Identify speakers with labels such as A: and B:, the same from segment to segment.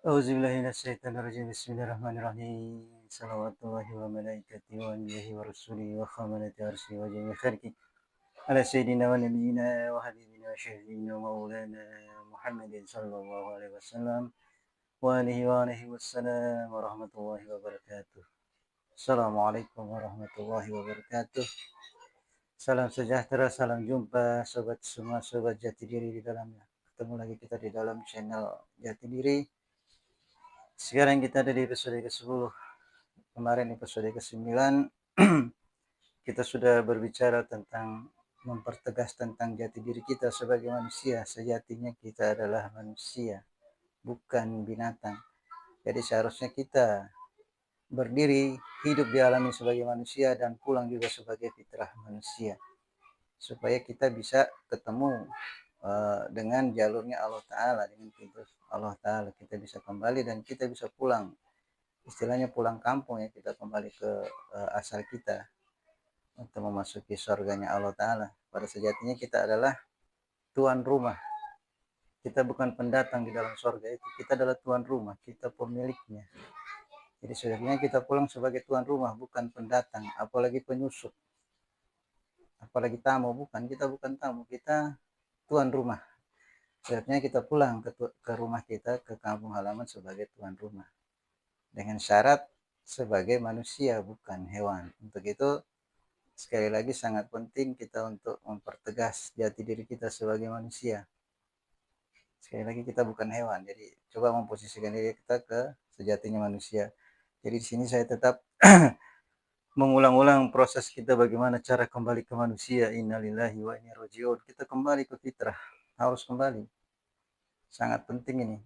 A: Auzubillahi minasyaitonirrajim. Bismillahirrahmanirrahim. Salawatullahi wa malaikatihi wa anbiya'ihi wa rusulihi wa khamalati arsyihi wa jami'i khalqi ala sayyidina wa nabiyyina wa habibina wa syafiina wa maulana Muhammadin sallallahu alaihi wasallam wa alihi wassalam wa rahmatullahi wa barakatuh. Assalamualaikum warahmatullahi wabarakatuh. Salam sejahtera, salam jumpa sobat semua, sobat jati diri di dalamnya. Ketemu lagi kita di dalam channel Jati Diri. Sekarang kita ada di episode ke-10. Kemarin episode ke-9 kita sudah berbicara tentang mempertegas tentang jati diri kita sebagai manusia. Sejatinya kita adalah manusia, bukan binatang. Jadi seharusnya kita berdiri, hidup di alam ini sebagai manusia dan pulang juga sebagai fitrah manusia. Supaya kita bisa ketemu dengan jalurnya Allah Ta'ala, dengan pintu Allah Ta'ala. Kita bisa kembali dan kita bisa pulang. Istilahnya pulang kampung ya, kita kembali ke asal kita untuk memasuki surganya Allah Ta'ala. Pada sejatinya kita adalah tuan rumah. Kita bukan pendatang di dalam surga itu. Kita adalah tuan rumah, kita pemiliknya. Jadi sebenarnya kita pulang sebagai tuan rumah, bukan pendatang, apalagi penyusup, apalagi tamu. Kita bukan tamu, kita tuan rumah. Sebenarnya kita pulang ke rumah kita, ke kampung halaman sebagai tuan rumah. Dengan syarat sebagai manusia, bukan hewan. Untuk itu sekali lagi sangat penting kita untuk mempertegas jati diri kita sebagai manusia. Sekali lagi kita bukan hewan, jadi coba memposisikan diri kita ke sejatinya manusia. Jadi di sini saya tetap mengulang-ulang proses kita bagaimana cara kembali ke manusia. Innalillahi wa inna ilaihi raji'un. Kita kembali ke fitrah, harus kembali. Sangat penting ini.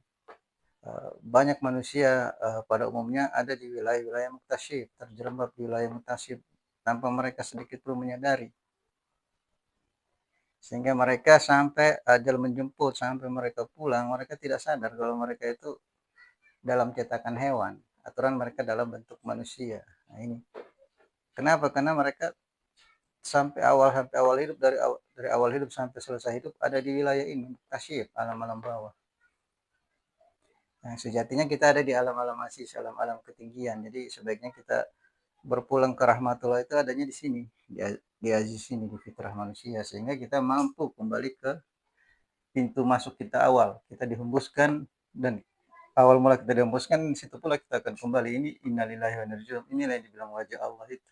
A: Banyak manusia pada umumnya ada di wilayah-wilayah muktasyif, terjerembab di wilayah muktasyif tanpa mereka sedikit pun menyadari. Sehingga mereka sampai ajal menjemput, sampai mereka pulang, mereka tidak sadar kalau mereka itu dalam cetakan hewan. Aturan mereka dalam bentuk manusia. Nah ini. Kenapa? Karena mereka sampai awal hidup, dari awal hidup sampai selesai hidup ada di wilayah ini, tasyib, alam-alam bawah. Nah, sejatinya kita ada di alam-alam asis, alam-alam ketinggian. Jadi sebaiknya kita berpulang ke rahmatullah itu adanya di sini, di aziz ini, di fitrah manusia, sehingga kita mampu kembali ke pintu masuk kita awal. Kita dihembuskan, dan awal mula kita dihembuskan, di situ pula kita akan kembali. Ini innalillahi wa inna ilaihi raji'un. Inilah yang dibilang wajah Allah itu,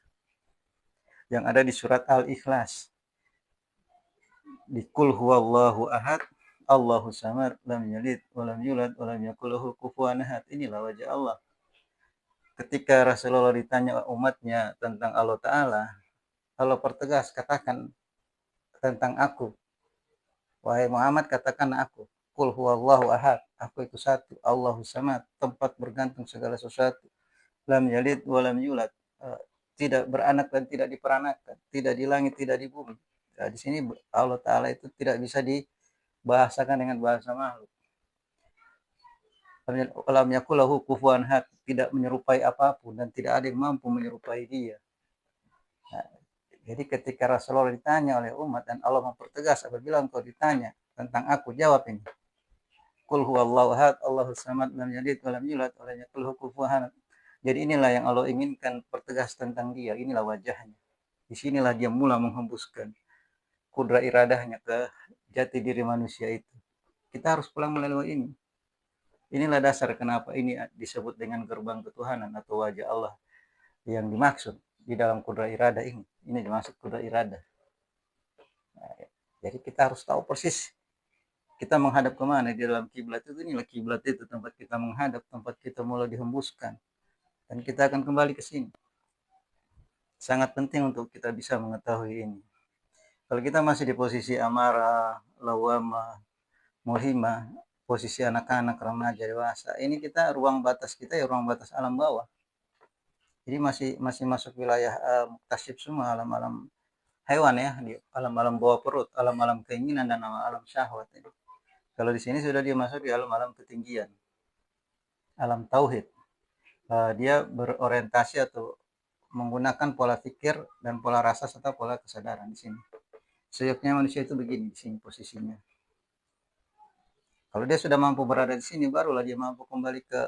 A: yang ada di surat Al-Ikhlas. Di Qul huwallahu ahad, Allahu samad, lam yalid wa lam yulad wa lam yakul lahu kufuwan ahad. Inilah wajah Allah. Ketika Rasulullah ditanya umatnya tentang Allah Ta'ala, Allah pertegas, katakan tentang aku. Wahai Muhammad, katakan aku. Qul huwallahu ahad, aku itu satu. Allahu samad, tempat bergantung segala sesuatu. Lam yalid wa lam yulad, tidak beranak dan tidak diperanakan, tidak di langit, tidak di bumi. Nah, di sini Allah Ta'ala itu tidak bisa dibahasakan dengan bahasa makhluk. Lam yakul lahu kufuwan ahad, tidak menyerupai apapun dan tidak ada yang mampu menyerupai dia. Nah, jadi ketika Rasulullah ditanya oleh umat dan Allah mempertegas, apabila engkau ditanya tentang aku, jawab ini. Qul huwallahu ahad, Allahus samad, lam yalid wa lam yulad wa lam yakul lahu kufuwan ahad. Jadi inilah yang Allah inginkan pertegas tentang dia. Inilah wajahnya. Disinilah dia mula menghembuskan kudrat iradahnya ke jati diri manusia itu. Kita harus pulang melalui ini. Inilah dasar kenapa ini disebut dengan gerbang ketuhanan atau wajah Allah yang dimaksud di dalam kudrat iradah ini. Ini dimaksud kudrat iradah. Nah, jadi kita harus tahu persis kita menghadap kemana di dalam kiblat itu. Inilah kiblat itu, tempat kita menghadap, tempat kita mulai dihembuskan, dan kita akan kembali ke sini. Sangat penting untuk kita bisa mengetahui ini. Kalau kita masih di posisi amarah, lawamah, mulhimah, posisi anak-anak, remaja, dewasa, ini kita ruang batas kita ya ruang batas alam bawah. Jadi masih masuk wilayah muktasyib semua, alam-alam hewan ya, di alam-alam bawah perut, alam-alam keinginan dan alam syahwat. Kalau di sini sudah dia masuk di alam-alam ketinggian, alam tauhid. Dia berorientasi atau menggunakan pola pikir dan pola rasa serta pola kesadaran di sini. Sejatinya manusia itu begini di sini posisinya. Kalau dia sudah mampu berada di sini, barulah dia mampu kembali ke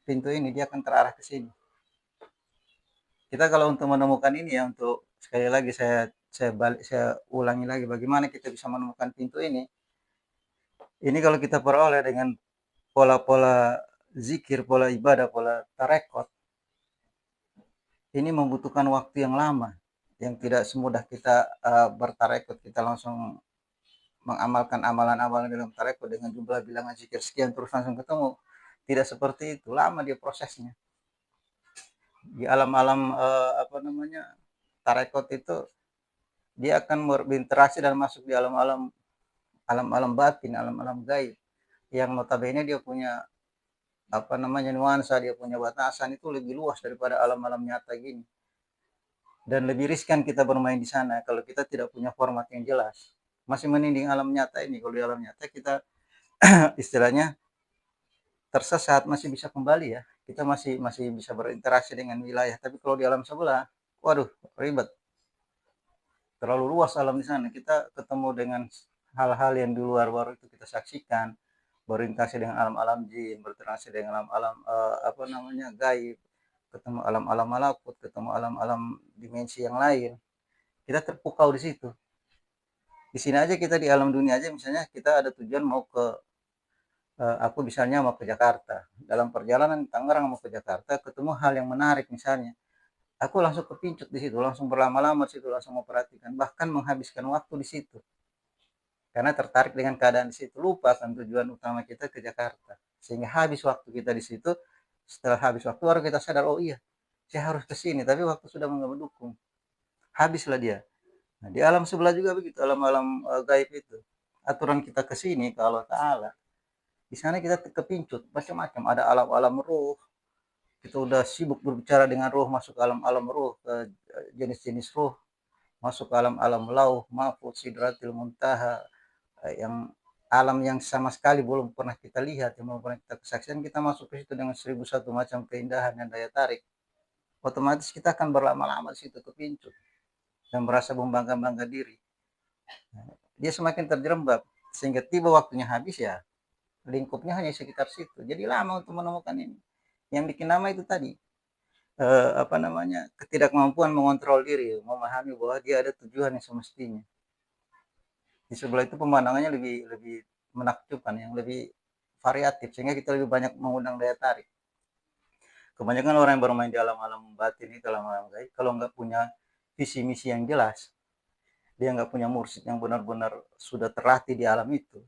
A: pintu ini, dia akan terarah ke sini. Kita kalau untuk menemukan ini ya, untuk sekali lagi saya ulangi lagi bagaimana kita bisa menemukan pintu ini. Ini kalau kita peroleh dengan pola-pola zikir, pola ibadah, pola tarekat, ini membutuhkan waktu yang lama, yang tidak semudah kita bertarekat, kita langsung mengamalkan amalan-amalan dalam tarekat dengan jumlah bilangan zikir sekian terus langsung ketemu. Tidak seperti itu, lama dia prosesnya. Di alam-alam apa namanya tarekat itu dia akan berinteraksi dan masuk di alam-alam batin, alam-alam gaib yang notabene dia punya apa namanya nuansa, dia punya batasan itu lebih luas daripada alam-alam nyata gini. Dan lebih riskan kita bermain di sana kalau kita tidak punya format yang jelas. Masih mending alam nyata ini. Kalau di alam nyata kita istilahnya tersesat masih bisa kembali ya. Kita masih masih bisa berinteraksi dengan wilayah. Tapi kalau di alam sebelah, waduh ribet. Terlalu luas alam di sana. Kita ketemu dengan hal-hal yang di luar baru itu kita saksikan, berinteraksi dengan alam-alam jin, berinteraksi dengan alam-alam apa namanya gaib, ketemu alam-alam malakut, ketemu alam-alam dimensi yang lain. Kita terpukau di situ. Di sini aja kita di alam dunia aja misalnya kita ada tujuan mau ke aku misalnya mau ke Jakarta. Dalam perjalanan Tangerang mau ke Jakarta ketemu hal yang menarik misalnya. Aku langsung kepincut di situ, langsung berlama-lama di situ, langsung memperhatikan, bahkan menghabiskan waktu di situ. Karena tertarik dengan keadaan di situ, lupa akan tujuan utama kita ke Jakarta. Sehingga habis waktu kita di situ, setelah habis waktu baru kita sadar, oh iya, saya harus ke sini, tapi waktu sudah nggak mendukung. Habislah dia. Nah, di alam sebelah juga begitu, alam-alam gaib itu. Aturan kita ke sini ke Allah Ta'ala. Di sana kita kepincut macam-macam, ada alam-alam ruh. Kita udah sibuk berbicara dengan ruh, masuk alam-alam ruh, ke jenis-jenis ruh, masuk alam-alam lauh, mahfuz, sidratil muntaha, yang alam yang sama sekali belum pernah kita lihat, yang belum pernah kita kesaksian, kita masuk ke situ dengan 1001 macam keindahan dan daya tarik. Otomatis kita akan berlama-lama di situ kepincut dan merasa membangga-bangga diri. Dia semakin terjerembab sehingga tiba waktunya habis ya lingkupnya hanya sekitar situ. Jadi lama untuk menemukan ini. Yang bikin lama itu tadi apa namanya ketidakmampuan mengontrol diri, memahami bahwa dia ada tujuan yang semestinya. Di sebelah itu pemandangannya lebih lebih menakjubkan, yang lebih variatif sehingga kita lebih banyak mengundang daya tarik. Kebanyakan orang yang bermain di alam-alam batin itu, alam-alam gaib, kalau nggak punya visi misi yang jelas, dia nggak punya mursyid yang benar-benar sudah terlatih di alam itu,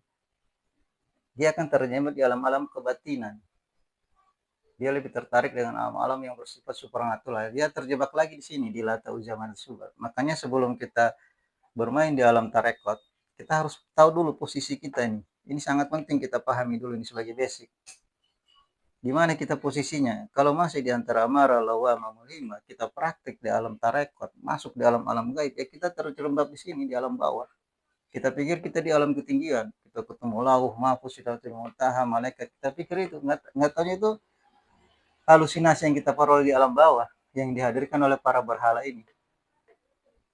A: dia akan terjebak di alam-alam kebatinan. Dia lebih tertarik dengan alam-alam yang bersifat supernatural. Dia terjebak lagi di sini, di lata uzaman subat. Makanya sebelum kita bermain di alam tarekat, kita harus tahu dulu posisi kita ini. Ini sangat penting kita pahami dulu ini sebagai basic. Di mana kita posisinya? Kalau masih di antara amarah, lawama, mulhima, kita praktik di alam tarekat, masuk di alam-alam gaib, ya kita terjerembab di sini, di alam bawah. Kita pikir kita di alam ketinggian, kita ketemu lauh, mahfuz, sidratil muntaha, malaikat, kita pikir itu, nggak tahunya itu halusinasi yang kita peroleh di alam bawah, yang dihadirkan oleh para berhala ini.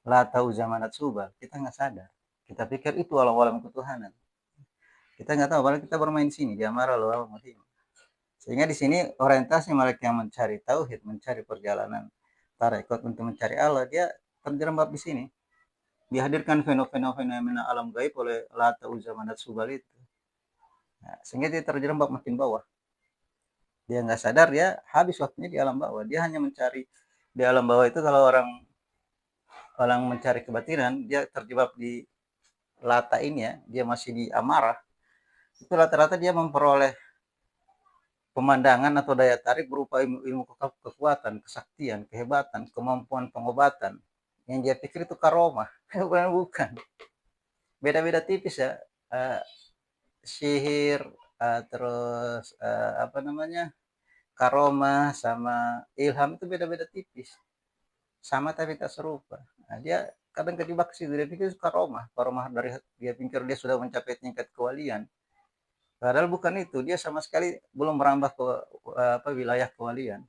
A: La tahu zamanat subah, kita nggak sadar. Kita pikir itu alam-alam ketuhanan. Kita nggak tahu, padahal kita bermain di sini, di amarah, lawama, mulhima. Sehingga di sini orientasi mereka yang mencari tauhid, mencari perjalanan tarekat untuk mencari Allah, dia terjerembab di sini. Dihadirkan fenomena alam gaib oleh Lata Uzamanat Subal itu. Nah, sehingga dia terjerembab makin bawah. Dia nggak sadar dia habis waktunya di alam bawah. Dia hanya mencari di alam bawah itu kalau orang orang mencari kebatinan, dia terjebak di Lata ini ya, dia masih di amarah. Itu rata-rata dia memperoleh pemandangan atau daya tarik berupa ilmu kekuatan, kesaktian, kehebatan, kemampuan pengobatan. Yang dia pikir itu karomah, bukan. Beda-beda tipis ya. Sihir, terus apa namanya karomah sama ilham itu beda-beda tipis. Sama tapi tak serupa. Nah, dia kadang kejebak ke situ. Dia pikir itu karomah. Karomah dari dia pikir dia sudah mencapai tingkat kewalian. Padahal bukan itu, dia sama sekali belum merambah ke apa, wilayah kewalian.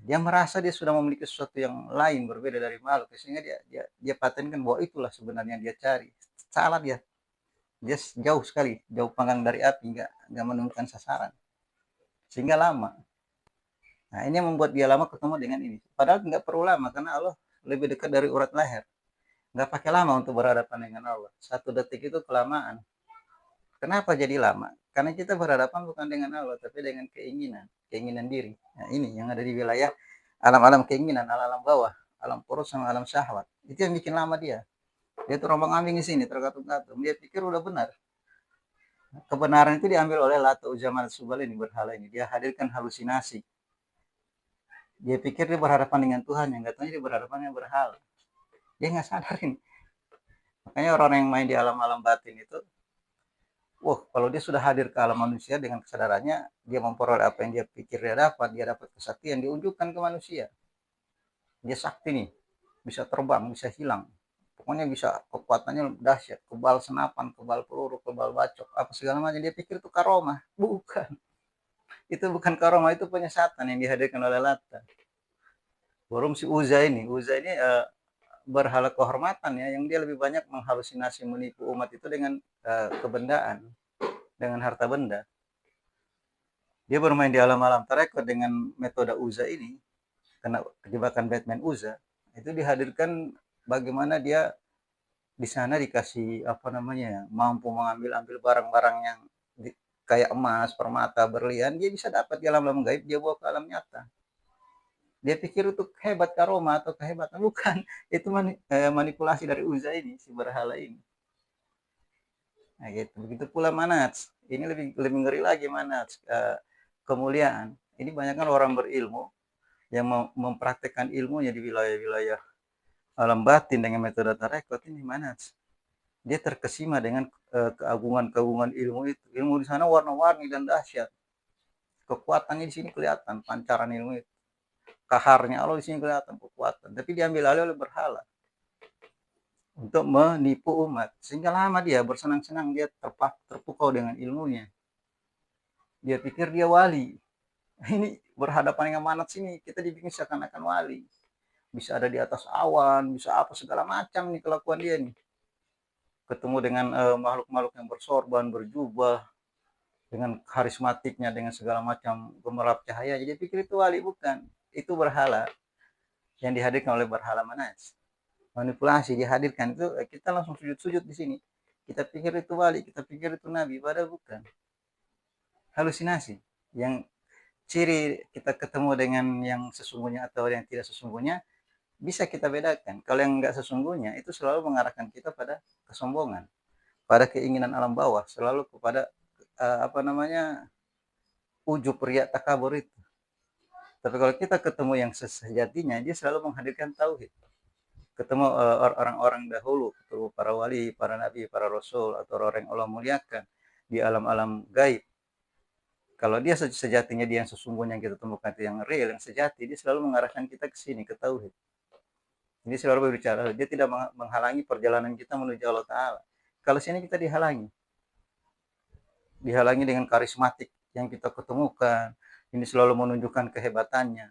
A: Dia merasa dia sudah memiliki sesuatu yang lain berbeda dari makhluk, sehingga dia patenkan bahwa itulah sebenarnya yang dia cari. Salah dia. Dia jauh sekali, jauh panggang dari api, nggak menemukan sasaran, sehingga lama. Nah, ini yang membuat dia lama ketemu dengan ini. Padahal nggak perlu lama, karena Allah lebih dekat dari urat leher. Nggak pakai lama untuk berhadapan dengan Allah. 1 detik itu kelamaan. Kenapa jadi lama? Karena kita berhadapan bukan dengan Allah, tapi dengan keinginan diri. Nah, ini yang ada di wilayah alam-alam keinginan, alam-alam bawah, alam purus sama alam syahwat. Itu yang bikin lama dia. Dia tuh rombang-ambing di sini, terkatung-katung. Dia pikir udah benar. Kebenaran itu diambil oleh Lata Uzaman Subal ini, berhala ini. Dia hadirkan halusinasi. Dia pikir dia berhadapan dengan Tuhan, yang katanya dia berhadapan dengan berhala. Dia nggak sadar ini. Makanya orang yang main di alam-alam batin itu, wah, kalau dia sudah hadir ke alam manusia dengan kesadarannya, dia memperoleh apa yang dia pikir dia dapat kesaktian, diunjukkan ke manusia. Dia sakti nih, bisa terbang, bisa hilang. Pokoknya bisa, kekuatannya dahsyat, kebal senapan, kebal peluru, kebal bacok, apa segala macam. Dia pikir itu karomah. Bukan. Itu bukan karomah, itu penyesatan yang dihadirkan oleh Lata. Baru si Uza ini berhala kehormatan ya, yang dia lebih banyak menghalusinasi, menipu umat itu dengan kebendaan, dengan harta benda. Dia bermain di alam-alam tarekat dengan metode Uza ini, karena kejebakan Batman Uza itu dihadirkan bagaimana dia di sana dikasih apa namanya, mampu ambil barang-barang yang kayak emas, permata, berlian, dia bisa dapat di alam-alam gaib, dia bawa ke alam nyata. Dia pikir itu hebat karoma atau kehebatan, bukan. Itu manipulasi dari Uza ini, si berhala ini. Nah, gitu. Begitu pula Manats. Ini lebih ngeri lagi Manats. Kemuliaan. Ini banyak kan orang berilmu yang mempraktekkan ilmunya di wilayah-wilayah alam batin dengan metode tarekat ini Manats. Dia terkesima dengan keagungan-keagungan ilmu itu. Ilmu di sana warna-warni dan dahsyat. Kekuatannya di sini kelihatan, pancaran ilmu itu. Kaharnya Allah di sini kelihatan, kekuatan. Tapi diambil alih oleh berhala untuk menipu umat. Sehingga lama dia bersenang-senang, dia terpukau dengan ilmunya. Dia pikir dia wali. Ini berhadapan dengan manat sini, kita dibikin seakan-akan wali. Bisa ada di atas awan, bisa apa segala macam nih kelakuan dia nih. Ketemu dengan makhluk-makhluk yang bersorban, berjubah, dengan karismatiknya, dengan segala macam gemerlap cahaya. Jadi pikir itu wali, bukan. Itu berhala yang dihadirkan oleh berhala Manas. Manipulasi dihadirkan itu, kita langsung sujud-sujud di sini. Kita pikir itu wali, kita pikir itu nabi, padahal bukan. Halusinasi. Yang ciri kita ketemu dengan yang sesungguhnya atau yang tidak sesungguhnya, bisa kita bedakan. Kalau yang enggak sesungguhnya, itu selalu mengarahkan kita pada kesombongan, pada keinginan alam bawah, selalu kepada apa namanya, ujub, riya, takabur itu. Tapi kalau kita ketemu yang sejatinya, dia selalu menghadirkan tauhid. Ketemu orang-orang dahulu, ketemu para wali, para nabi, para rasul, atau orang yang Allah muliakan di alam-alam gaib. Kalau dia sejatinya, dia yang sesungguhnya yang kita temukan, itu yang real, yang sejati, dia selalu mengarahkan kita ke sini, ke tauhid. Ini selalu berbicara, dia tidak menghalangi perjalanan kita menuju Allah Ta'ala. Kalau sini kita dihalangi dengan karismatik yang kita ketemukan. Ini selalu menunjukkan kehebatannya.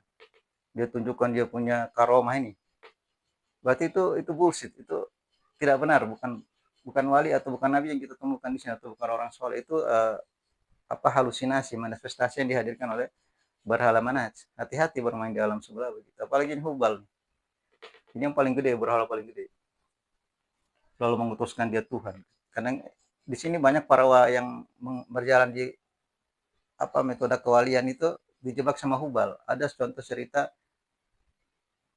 A: Dia tunjukkan dia punya karomah ini. Berarti itu bullshit, itu tidak benar, bukan wali atau bukan nabi yang kita temukan di sini, atau bukan orang soleh. Itu halusinasi, manifestasi yang dihadirkan oleh berhala manaj. Hati-hati bermain di alam sebelah begitu. Apalagi ini Hubal. Ini yang paling gede, berhala paling gede. Selalu mengutuskan dia Tuhan. Karena di sini banyak para yang berjalan di metode kewalian itu dijebak sama Hubal. Ada contoh cerita,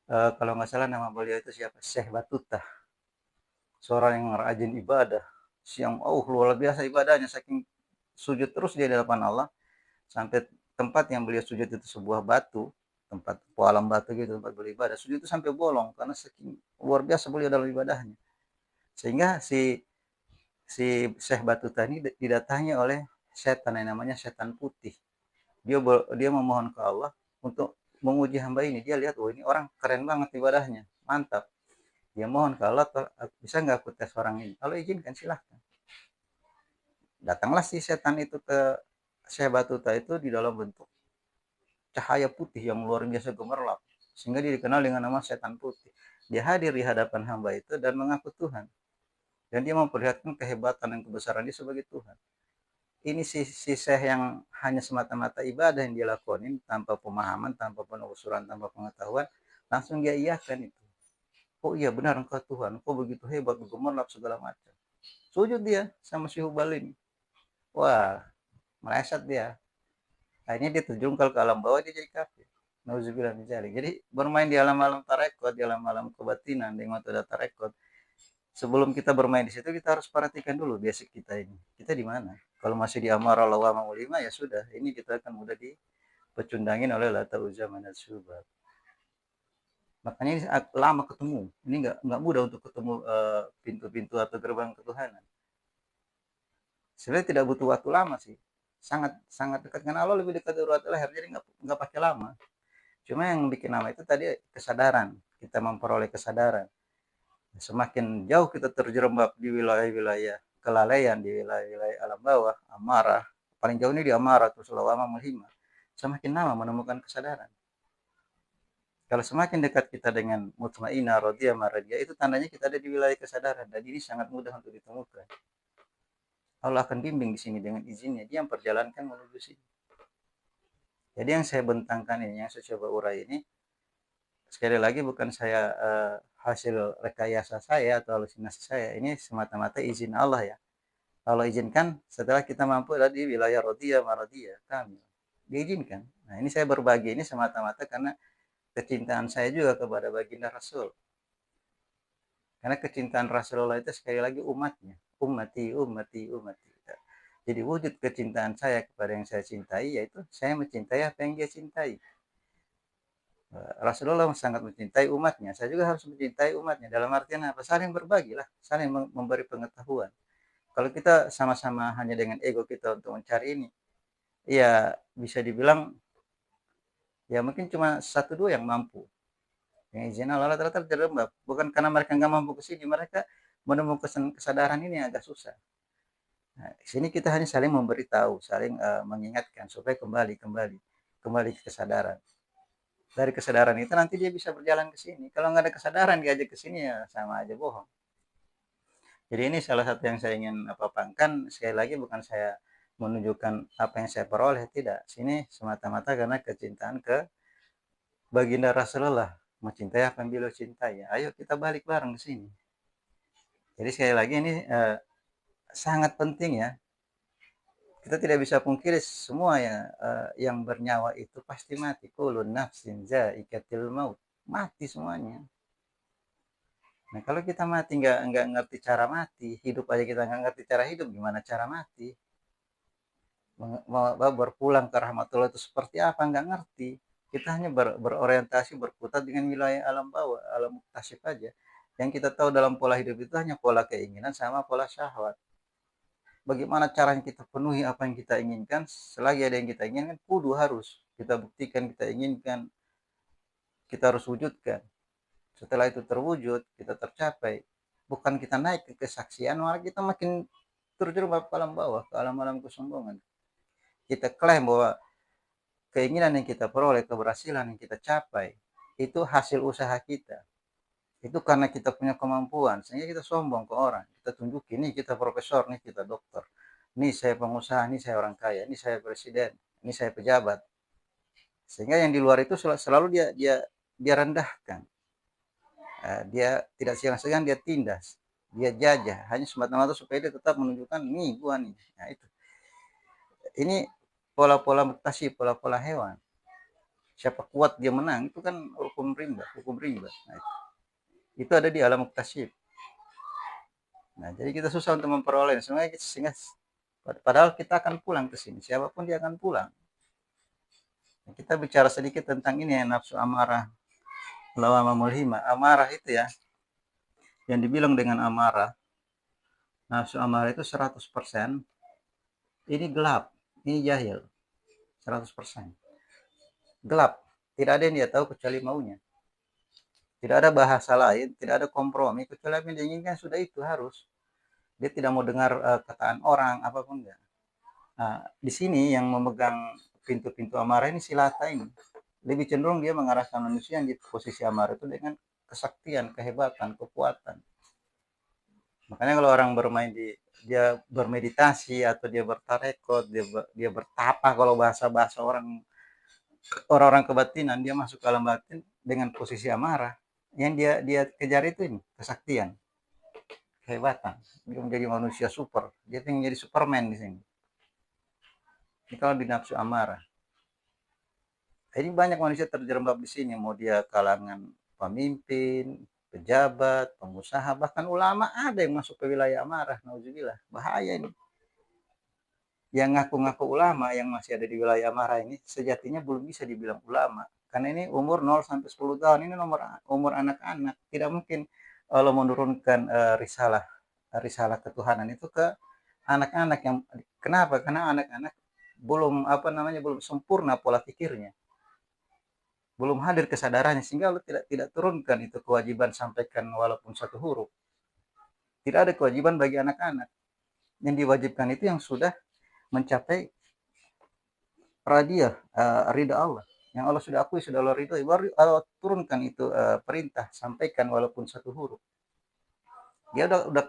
A: kalau nggak salah nama beliau itu siapa? Syekh Batuta. Seorang yang rajin ibadah, siang luar biasa ibadahnya, saking sujud terus dia di hadapan Allah, sampai tempat yang beliau sujud itu sebuah batu, tempat pualam batu gitu, tempat beribadah, sujud itu sampai bolong karena saking luar biasa beliau dalam ibadahnya. Sehingga si Syekh Batuta ini didatangi oleh setan yang namanya setan putih. Dia memohon ke Allah untuk menguji hamba ini. Dia lihat, ini orang keren banget ibadahnya, mantap. Dia mohon ke Allah, bisa nggak aku tes orang ini? Kalau izinkan silahkan. Datanglah si setan itu ke Syekh Batuta itu di dalam bentuk cahaya putih yang luar biasa gemerlap, sehingga dia dikenal dengan nama setan putih. Dia hadir di hadapan hamba itu dan mengaku Tuhan. dan dia memperlihatkan kehebatan dan kebesaran dia sebagai Tuhan. Ini si Syekh yang hanya semata-mata ibadah yang dia lakukan tanpa pemahaman, tanpa penelusuran, tanpa pengetahuan, langsung dia iyakan itu. Oh iya benar engkau Tuhan, engkau begitu hebat, gemerlap segala macam. Sujud dia sama si Hubal ini. Wah, meleset dia. Akhirnya dia terjungkal ke alam bawah, dia jadi kafir. Nauzubillah min dzalik. Jadi bermain di alam-alam tarekot, di alam-alam kebatinan dengan metode tarekot. Sebelum kita bermain di situ, kita harus perhatikan dulu basic kita ini. Kita di mana? Kalau masih di amara lawama ulima, ya sudah. Ini kita akan mudah dipecundangin oleh Lata Uzza Manat Subhat. Makanya ini lama ketemu. Ini nggak mudah untuk ketemu pintu-pintu atau gerbang ketuhanan. Sebenarnya tidak butuh waktu lama sih. Sangat dekat dengan Allah, lebih dekat dari waktu lahir. Jadi nggak pakai lama. Cuma yang bikin lama itu tadi kesadaran. Kita memperoleh kesadaran. Semakin jauh kita terjerembab di wilayah-wilayah kelalaian, di wilayah-wilayah alam bawah, amarah. Paling jauh ini di amarah, terus lawama melhima. Semakin lama menemukan kesadaran. Kalau semakin dekat kita dengan mutmainah, radiyah, maradiyah, itu tandanya kita ada di wilayah kesadaran. Dan ini sangat mudah untuk ditemukan. Allah akan bimbing di sini dengan izinnya. Dia yang perjalankan menuju sini. Jadi yang saya bentangkan ini, yang saya coba urai ini, sekali lagi bukan saya hasil rekayasa saya atau halusinasi saya. Ini semata-mata izin Allah ya. Allah izinkan setelah kita mampu ada di wilayah radiyah, maradiyah, kami. Diizinkan. Nah ini saya berbagi ini semata-mata karena kecintaan saya juga kepada baginda Rasul. Karena kecintaan Rasulullah itu sekali lagi umatnya. Ummati, ummati, ummati. Jadi wujud kecintaan saya kepada yang saya cintai, yaitu saya mencintai apa yang dia cintai. Rasulullah sangat mencintai umatnya. Saya juga harus mencintai umatnya. Dalam artian apa? Saling berbagi lah. Saling memberi pengetahuan. Kalau kita sama-sama hanya dengan ego kita untuk mencari ini, ya bisa dibilang, ya mungkin cuma satu dua yang mampu. Yang izin Allah rata-rata terjerembab. Bukan karena mereka nggak mampu ke sini, mereka menemukan kesadaran ini agak susah. Nah, di sini kita hanya saling memberitahu, saling mengingatkan supaya kembali ke kesadaran. Dari kesadaran itu nanti dia bisa berjalan ke sini. Kalau nggak ada kesadaran diajak ke sini ya sama aja bohong. Jadi ini salah satu yang saya ingin paparkan. Sekali lagi bukan saya menunjukkan apa yang saya peroleh, tidak. Sini semata-mata karena kecintaan ke baginda Rasulullah, mencintai apa yang beliau cintai. Ayo kita balik bareng ke sini. Jadi sekali lagi ini sangat penting ya. Kita tidak bisa pungkiri semua ya yang bernyawa itu pasti mati. Kulun nafsin zaikatil maut. Mati semuanya. Nah kalau kita mati nggak ngerti cara mati, hidup aja kita nggak ngerti cara hidup, gimana cara mati? Berpulang ke rahmatullah itu seperti apa? Nggak ngerti. Kita hanya berorientasi, berputar dengan wilayah alam bawah, alam muktasib aja. Yang kita tahu dalam pola hidup itu hanya pola keinginan sama pola syahwat. Bagaimana caranya kita penuhi apa yang kita inginkan, selagi ada yang kita inginkan, kudu harus kita buktikan, kita inginkan, kita harus wujudkan. Setelah itu terwujud, kita tercapai. Bukan kita naik ke kesaksian, malah kita makin terjerembab ke alam bawah, ke alam-alam kesombongan. Kita klaim bahwa keinginan yang kita peroleh, keberhasilan yang kita capai, itu hasil usaha kita. Itu karena kita punya kemampuan, sehingga kita sombong ke orang. Kita tunjukin, nih kita profesor, nih kita dokter. Nih saya pengusaha, nih saya orang kaya, nih saya presiden, nih saya pejabat. Sehingga yang di luar itu selalu dia rendahkan. Dia tidak segan-segan, dia tindas. Dia jajah, hanya semata-mata supaya dia tetap menunjukkan, nih gua nih. Nah itu. Ini pola-pola mutasi, pola-pola hewan. Siapa kuat dia menang, itu kan hukum rimba. Nah, itu ada di alam muktasib. Nah, jadi kita susah untuk memperoleh sehingga padahal kita akan pulang ke sini. Siapapun dia akan pulang. Nah, kita bicara sedikit tentang ini ya, nafsu amarah, lawama mulhima. Amarah itu ya, yang dibilang dengan amarah, nafsu amarah itu 100%, ini gelap, ini jahil. 100%. Gelap. Tidak ada yang dia tahu kecuali maunya. Tidak ada bahasa lain, tidak ada kompromi, kecuali apa yang diinginkan sudah itu harus. Dia tidak mau dengar kataan orang, apapun enggak. Nah, di sini yang memegang pintu-pintu amarah ini silata ini. Lebih cenderung dia mengarahkan manusia yang di posisi amarah itu dengan kesaktian, kehebatan, kekuatan. Makanya kalau orang bermain dia bermeditasi atau dia bertarekot, dia bertapa, kalau bahasa-bahasa orang-orang kebatinan, dia masuk ke alam batin dengan posisi amarah. Yang dia kejar itu ini kesaktian, kehebatan. Dia menjadi manusia super. Dia ingin menjadi Superman di sini. Ini kalau di nafsu amarah. Ini banyak manusia terjerembab di sini, mau dia kalangan pemimpin, pejabat, pengusaha, bahkan ulama ada yang masuk ke wilayah amarah. Nauzubillah, bahaya ini. Yang ngaku-ngaku ulama yang masih ada di wilayah amarah ini sejatinya belum bisa dibilang ulama. Karena ini umur 0 sampai 10 tahun, ini umur anak-anak. Tidak mungkin Allah menurunkan risalah risalah ketuhanan itu ke anak-anak yang kenapa? Karena anak-anak belum sempurna pola pikirnya, belum hadir kesadarannya, sehingga Allah tidak turunkan itu kewajiban sampaikan walaupun satu huruf. Tidak ada kewajiban bagi anak-anak. Yang diwajibkan itu yang sudah mencapai radiah, ridha Allah. Yang Allah sudah akui, sudah Allah ridhoi, baru Allah turunkan itu perintah, sampaikan walaupun satu huruf. Dia udah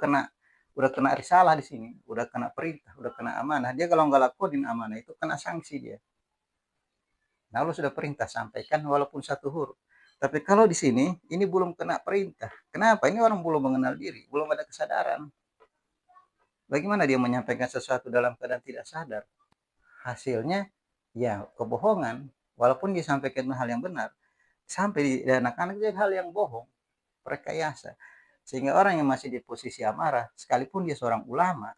A: kena risalah di sini, udah kena perintah, udah kena amanah. Dia kalau nggak lakuin amanah itu kena sanksi dia. Nah, Allah sudah perintah sampaikan walaupun satu huruf. Tapi kalau di sini ini belum kena perintah. Kenapa? Ini orang belum mengenal diri, belum ada kesadaran. Bagaimana dia menyampaikan sesuatu dalam keadaan tidak sadar? Hasilnya ya kebohongan. Walaupun dia sampaikan hal yang benar, sampai di anak-anak dia hal yang bohong, rekayasa. Sehingga orang yang masih di posisi amarah, sekalipun dia seorang ulama,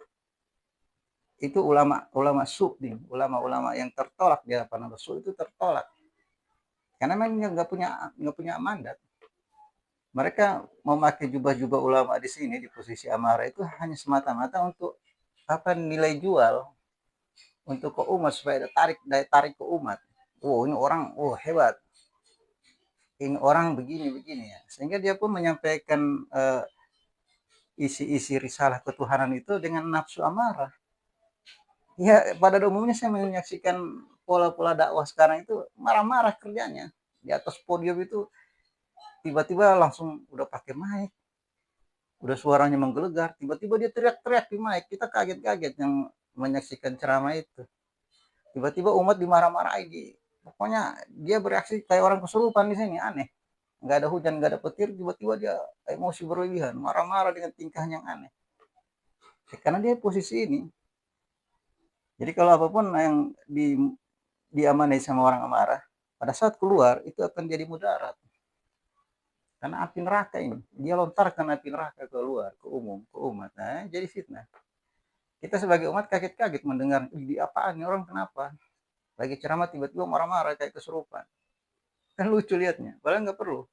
A: itu ulama su, ulama-ulama yang tertolak di hadapan Rasul itu tertolak. Karena memang nggak punya mandat. Mereka memakai jubah-jubah ulama di sini di posisi amarah itu hanya semata-mata untuk nilai jual, untuk ke umat supaya daya tarik ke umat. Oh, ini orang, oh hebat. Ini orang begini-begini ya. Sehingga dia pun menyampaikan isi-isi risalah ketuhanan itu dengan nafsu amarah. Ya, pada umumnya saya menyaksikan pola-pola dakwah sekarang itu marah-marah kerjanya. Di atas podium itu tiba-tiba langsung udah pakai mic, udah suaranya menggelegar, tiba-tiba dia teriak-teriak di mic. Kita kaget-kaget yang menyaksikan ceramah itu. Tiba-tiba umat dimarah-marahi. Pokoknya dia bereaksi kayak orang kesurupan di sini, aneh. Nggak ada hujan, nggak ada petir, tiba-tiba dia emosi berlebihan, marah-marah dengan tingkah yang aneh. Karena dia posisi ini. Jadi kalau apapun yang diamanai sama orang amarah, pada saat keluar itu akan jadi mudarat. Karena api neraka ini, dia lontarkan api neraka keluar, ke umum, ke umat. Nah, jadi fitnah. Kita sebagai umat kaget-kaget mendengar, di apaan ini orang kenapa? Lagi ceramah tiba-tiba marah-marah kayak kesurupan. Kan lucu liatnya, padahal nggak perlu.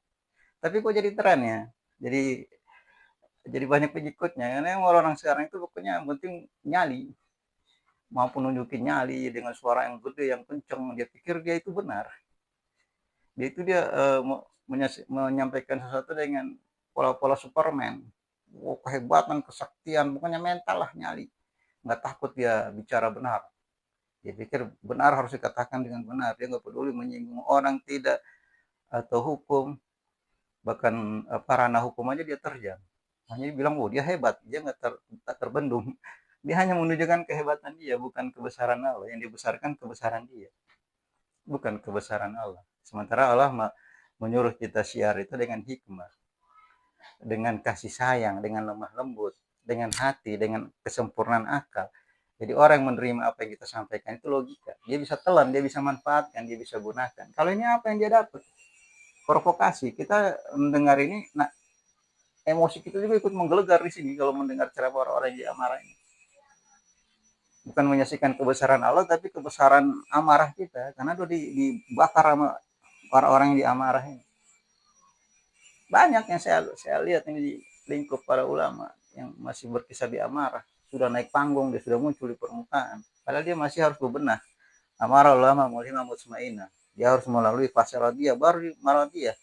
A: Tapi kok jadi tren ya? Jadi banyak pengikutnya. Karena orang sekarang itu pokoknya yang penting nyali. Mampu nunjukin nyali dengan suara yang gede, yang kenceng. Dia pikir dia itu benar. Dia menyampaikan sesuatu dengan pola-pola Superman. Oh, kehebatan, kesaktian, pokoknya mental lah nyali. Nggak takut dia bicara benar. Dia pikir benar harus dikatakan dengan benar. Dia nggak peduli menyinggung orang tidak atau hukum. Bahkan ranah hukum aja dia terjang. Hanya bilang, oh dia hebat. Dia nggak terbendung. Dia hanya menunjukkan kehebatan dia, bukan kebesaran Allah. Yang dibesarkan kebesaran dia, bukan kebesaran Allah. Sementara Allah menyuruh kita syiar itu dengan hikmah, dengan kasih sayang, dengan lemah lembut, dengan hati, dengan kesempurnaan akal. Jadi orang yang menerima apa yang kita sampaikan itu logika. Dia bisa telan, dia bisa manfaatkan, dia bisa gunakan. Kalau ini apa yang dia dapat? Provokasi. Kita mendengar ini, nah emosi kita juga ikut menggelegar di sini kalau mendengar ceramah orang-orang yang amarah ini. Bukan menyaksikan kebesaran Allah, tapi kebesaran amarah kita. Karena itu dibakar sama orang-orang yang diamarah ini. Banyak yang saya lihat ini di lingkup para ulama yang masih berkisah di amarah. Sudah naik panggung, dia sudah muncul di permukaan. Padahal dia masih harus bebenah. Amarah ulama mulhimah mutmainah. Dia harus melalui fase radiyah, baru maradiyah.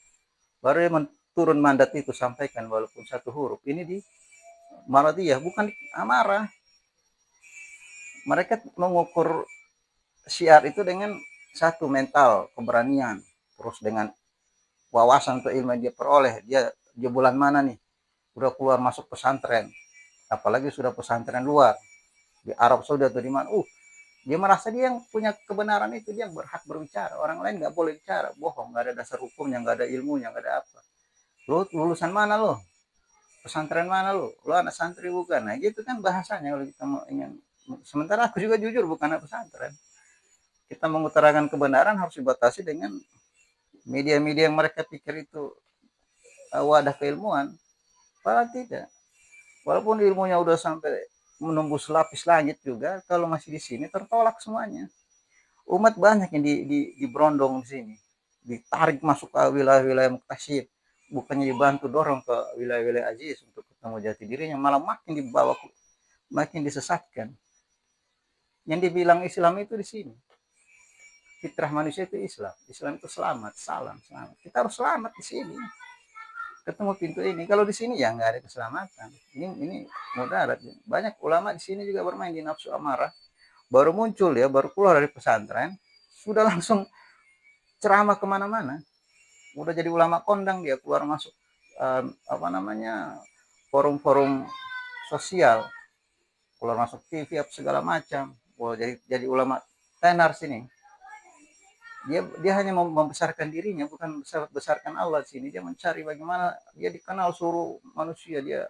A: Baru dia turun mandat itu sampaikan walaupun satu huruf. Ini di maradiyah, bukan di amarah. Mereka mengukur syiar itu dengan satu, mental, keberanian, terus dengan wawasan atau ilmu yang dia peroleh. Dia bulan mana nih udah keluar masuk pesantren, apalagi sudah pesantren luar di Arab Saudi atau di mana, dia merasa dia yang punya kebenaran itu, dia yang berhak berbicara, orang lain nggak boleh bicara, bohong, nggak ada dasar hukumnya, nggak ada ilmunya, nggak ada apa. Lu lulusan mana lo, pesantren mana lo anak santri bukan, nah gitu kan bahasanya kalau kita mau ingin. Sementara aku juga jujur bukan anak pesantren. Kita mengutarakan kebenaran harus dibatasi dengan media-media yang mereka pikir itu wadah keilmuan. Padahal tidak. Walaupun ilmunya udah sampai menembus lapis langit juga, kalau masih di sini tertolak semuanya. Umat banyak yang diberondong di sini, ditarik masuk ke wilayah-wilayah muktasyid, bukannya dibantu dorong ke wilayah-wilayah aziz untuk ketemu jati dirinya, malah makin dibawa, makin disesatkan. Yang dibilang Islam itu di sini, fitrah manusia itu Islam. Islam itu selamat, salam, selamat. Kita harus selamat di sini. Ketemu pintu ini. Kalau di sini ya nggak ada keselamatan. Ini mudarat. Banyak ulama di sini juga bermain di nafsu amarah. Baru muncul ya, baru keluar dari pesantren, sudah langsung ceramah kemana-mana. Udah jadi ulama kondang, dia keluar masuk forum-forum sosial, keluar masuk TV segala macam. Jadi ulama tenar sini. Dia hanya membesarkan dirinya, bukan besarkan Allah sini. Dia mencari bagaimana dia dikenal seluruh manusia, dia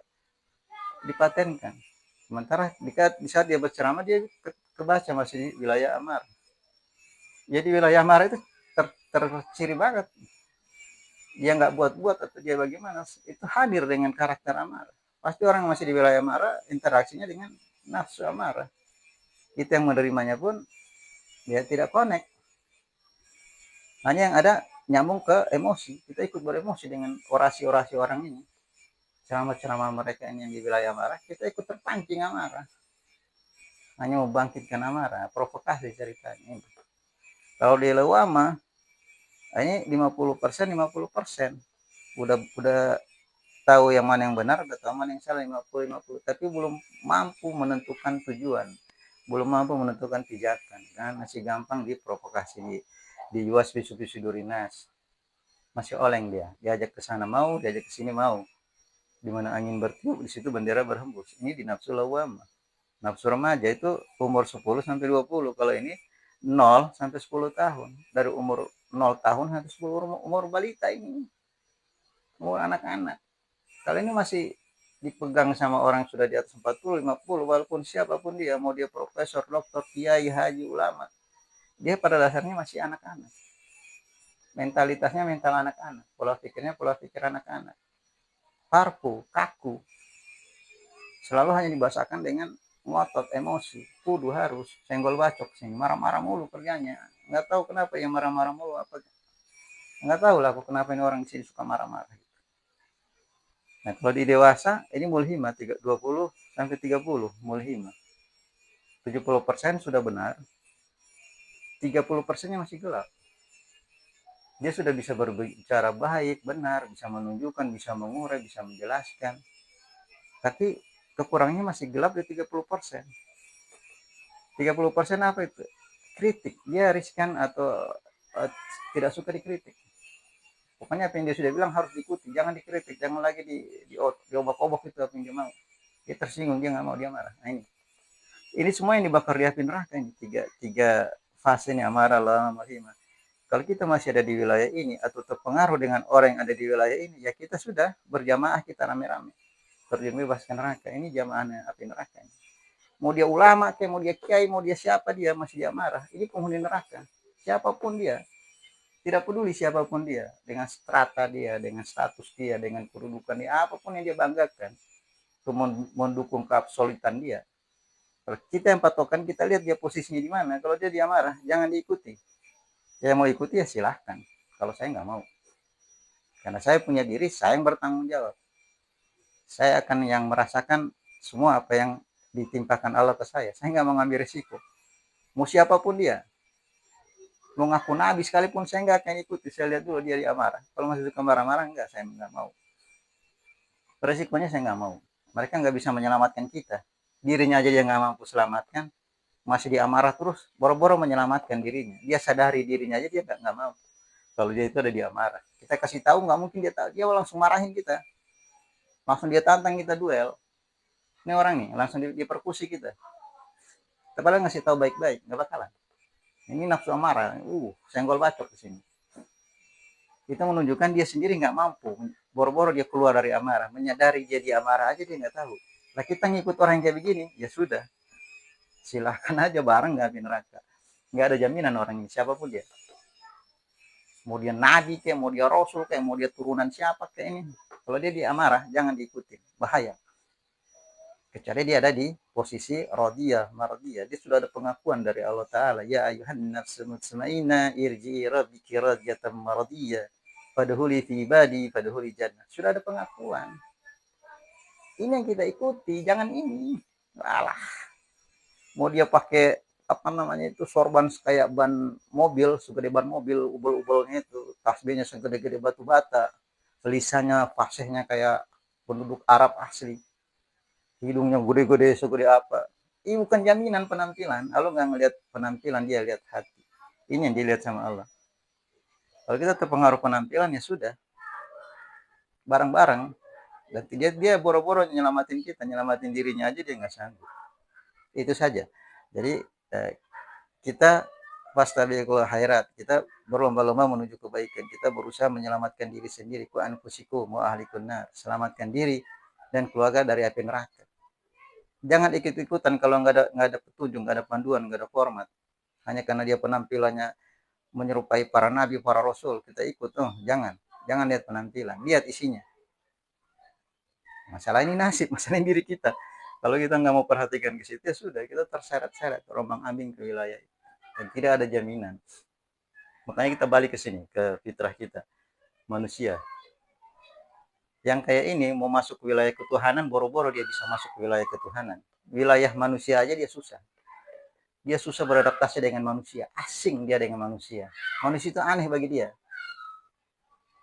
A: dipatenkan. Sementara di saat dia berceramah, dia kebaca masih di wilayah Amar. Jadi wilayah Amar itu terciri banget. Dia nggak buat-buat atau dia bagaimana, itu hadir dengan karakter amarah. Pasti orang masih di wilayah amarah, interaksinya dengan nafsu amarah. Itu yang menerimanya pun dia tidak connect. Hanya yang ada nyambung ke emosi. Kita ikut beremosi dengan orasi-orasi orang ini. Ceramah-ceramah mereka ini yang di wilayah amarah, kita ikut terpancing amarah. Hanya mau bangkitkan amarah, provokasi ceritanya. Kalau di lewama, ini 50%, 50%. Udah tahu yang mana yang benar, udah tahu mana yang salah, 50-50. Tapi belum mampu menentukan tujuan. Belum mampu menentukan pijakan. Kan masih gampang diprovokasi, di yuas bisu-bisu durinas. Masih oleng dia. Diajak ke sana mau, diajak ke sini mau. Di mana angin bertiup, di situ bendera berhembus. Ini di nafsu lawamah. Nafsu remaja itu umur 10 sampai 20. Kalau ini 0 sampai 10 tahun. Dari umur 0 tahun sampai 10 umur balita ini. Umur anak-anak. Kalau ini masih dipegang sama orang sudah di atas 40, 50, walaupun siapapun dia, mau dia profesor, doktor, kiai, haji, ulama, dia pada dasarnya masih anak-anak. Mentalitasnya mental anak-anak, pola pikirnya pola pikir anak-anak. Parpu, kaku, selalu hanya dibahasakan dengan ngotot, emosi, kudu harus, senggol bacok, marah-marah mulu kerjanya. Nggak tahu kenapa yang marah-marah mulu apa. Nggak tahu lah aku kenapa ini orang di sini suka marah-marah. Nah, kalau di dewasa ini mulhimah 20 sampai 30 mulhimah. 70% sudah benar. 30%-nya masih gelap. Dia sudah bisa berbicara baik, benar, bisa menunjukkan, bisa mengurai, bisa menjelaskan. Tapi kekurangannya masih gelap di 30%. 30% apa itu? Kritik. Dia riskan atau tidak suka dikritik. Pokoknya apa yang dia sudah bilang harus diikuti, jangan dikritik, jangan lagi diobok-obok itu apa yang dia mau. Dia tersinggung, dia nggak mau, dia marah. Nah, ini semua yang dibakar di api neraka ini, tiga fase ini, amarah, lama, marhimah. Kalau kita masih ada di wilayah ini atau terpengaruh dengan orang yang ada di wilayah ini, ya kita sudah berjamaah, kita rame-rame terjun bebas ke neraka. Ini jamaahnya api neraka ini. Mau dia ulama, mau dia kiai, mau dia siapa, dia masih dia marah. Ini penghuni neraka. Siapapun dia, tidak peduli siapapun dia, dengan strata dia, dengan status dia, dengan kedudukan dia, apapun yang dia banggakan, untuk mendukung keabsolitan dia. Kalau kita yang patokan, kita lihat dia posisinya di mana. Kalau dia marah, jangan diikuti. Saya mau ikuti ya silahkan. Kalau saya nggak mau. Karena saya punya diri, saya yang bertanggung jawab. Saya akan yang merasakan semua apa yang ditimpakan Allah ke saya. Saya nggak mau ngambil risiko. Mau siapapun dia. Mau ngaku nabi sekalipun saya nggak akan ikuti. Saya lihat dulu dia amarah. Kalau masih suka marah-marah, enggak, saya nggak mau. Resikonya saya nggak mau. Mereka nggak bisa menyelamatkan kita. Dirinya aja dia nggak mampu selamatkan. Masih diamarah terus, boro-boro menyelamatkan dirinya. Dia sadari dirinya aja dia nggak mau. Kalau dia itu ada di amarah. Kita kasih tahu nggak mungkin dia tahu. Dia langsung marahin kita. Langsung dia tantang kita duel. Ini orang nih langsung dipersekusi kita. Padahal ngasih tahu baik-baik, nggak bakalan. Ini nafsu amarah, senggol bacok di sini. Itu menunjukkan dia sendiri nggak mampu. Boro-boro dia keluar dari amarah, menyadari dia amarah aja dia nggak tahu. Lah kita ngikut orang yang kayak begini, ya sudah. Silahkan aja bareng nggak di neraka. Nggak ada jaminan orang ini, siapapun dia. Mau dia nabi kayak, mau dia rasul kayak, mau dia turunan siapa kayak ini. Kalau dia di amarah, jangan diikuti. Bahaya. Kecuali dia ada di posisi radiyah, mardiyah. Dia sudah ada pengakuan dari Allah Ta'ala. Ya ayuhan nafsu mutmainna irji'i rabbiki radiyatan mardiyah. Fadhuli fi ibadi, fadhuli jannah. Sudah ada pengakuan. Ini yang kita ikuti, jangan ini. Alah. Mau dia pakai apa namanya itu sorban kayak ban mobil, segede ban mobil, ubel-ubelnya itu, tasbihnya segede-gede batu bata, lisannya fasihnya kayak penduduk Arab asli, hidungnya gede-gede segede apa. Ini bukan jaminan penampilan. Allah nggak ngelihat penampilan, dia lihat hati. Ini yang dilihat sama Allah. Kalau kita terpengaruh penampilan ya sudah, bareng-bareng. Dan dia boro-boro nyelamatin kita, nyelamatin dirinya aja dia nggak sanggup. Itu saja. Jadi kita fastabiqul khairat, kita berlomba-lomba menuju kebaikan. Kita berusaha menyelamatkan diri sendiri, ku anfusikum wa ahlikum nar. Selamatkan diri dan keluarga dari api neraka. Jangan ikut-ikutan kalau nggak ada petunjuk, nggak ada panduan, nggak ada format. Hanya karena dia penampilannya menyerupai para nabi, para rasul, kita ikut. Jangan lihat penampilan, lihat isinya. Masalah ini nasib, masalah ini diri kita. Kalau kita nggak mau perhatikan ke situ, ya sudah, kita terseret-seret, terombang-ambing ke wilayah itu. Dan tidak ada jaminan. Makanya kita balik ke sini, ke fitrah kita, manusia. Yang kayak ini mau masuk ke wilayah ketuhanan, boro-boro dia bisa masuk ke wilayah ketuhanan. Wilayah manusia aja dia susah. Dia susah beradaptasi dengan manusia, asing dia dengan manusia. Manusia itu aneh bagi dia.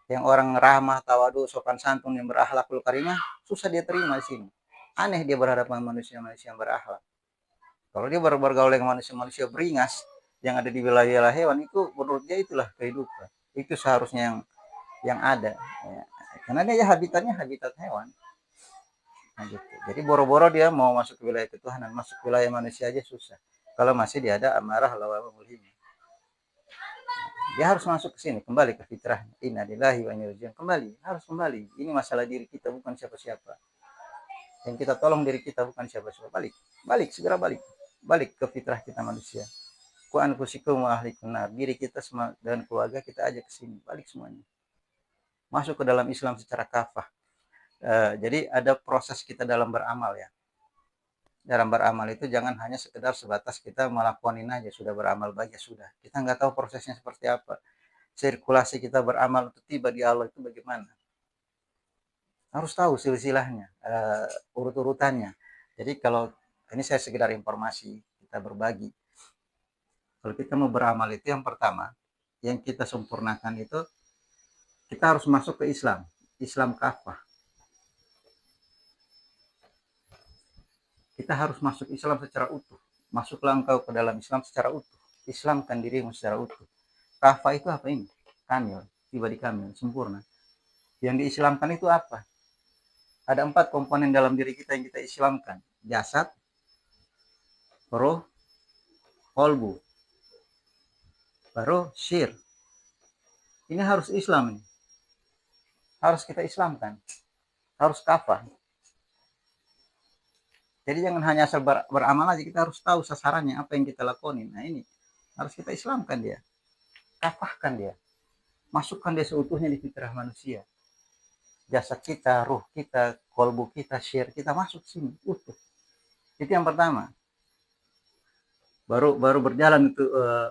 A: Yang orang ramah, tawadu, sopan santun, yang berakhlakul karimah, susah dia terima di sini. Aneh dia berhadapan manusia-manusia yang berakhlak. Kalau dia bergaul dengan manusia-manusia beringas yang ada di wilayah hewan, itu menurut dia itulah kehidupan. Itu seharusnya yang ada. Ya. Karena dia habitatnya habitat hewan. Nah, gitu. Jadi boro-boro dia mau masuk ke wilayah ketuhanan, masuk ke wilayah manusia aja susah. Kalau masih dia ada amarah lawamah mulhim. Dia harus masuk ke sini, kembali ke fitrah. Inna lillahi wa inna ilaihi raji'un. Kembali, harus kembali. Ini masalah diri kita, bukan siapa-siapa. Yang kita tolong diri kita, bukan siapa-siapa. Balik, segera balik. Balik ke fitrah kita manusia. Ku anfusikum wa ahlikum nar. Diri kita dan keluarga kita ajak ke sini, balik semuanya. Masuk ke dalam Islam secara kafah. Jadi ada proses kita dalam beramal ya. Dalam beramal itu jangan hanya sekedar sebatas kita melakukan aja, sudah beramal baik ya sudah. Kita nggak tahu prosesnya seperti apa. Sirkulasi kita beramal untuk tiba di Allah itu bagaimana. Harus tahu silsilahnya, urut-urutannya. Jadi kalau ini saya sekedar informasi, kita berbagi. Kalau kita mau beramal itu yang pertama, yang kita sempurnakan itu, kita harus masuk ke Islam. Islam kafah. Kita harus masuk Islam secara utuh. Masuklah engkau ke dalam Islam secara utuh. Islamkan dirimu secara utuh. Kafah itu apa ini? Kamil. Tiba di kamil. Sempurna. Yang diislamkan itu apa? Ada 4 komponen dalam diri kita yang kita islamkan. Jasad, roh, kolbu, baru syir. Ini harus Islam. Harus kita islamkan. Harus kafah. Jadi jangan hanya asal beramal aja, kita harus tahu sasarannya apa yang kita lakonin. Nah ini harus kita islamkan dia, kafahkan dia, masukkan dia seutuhnya di fitrah manusia. Jasad kita, ruh kita, kolbu kita, syir kita masuk sini utuh. Itu yang pertama. Baru berjalan itu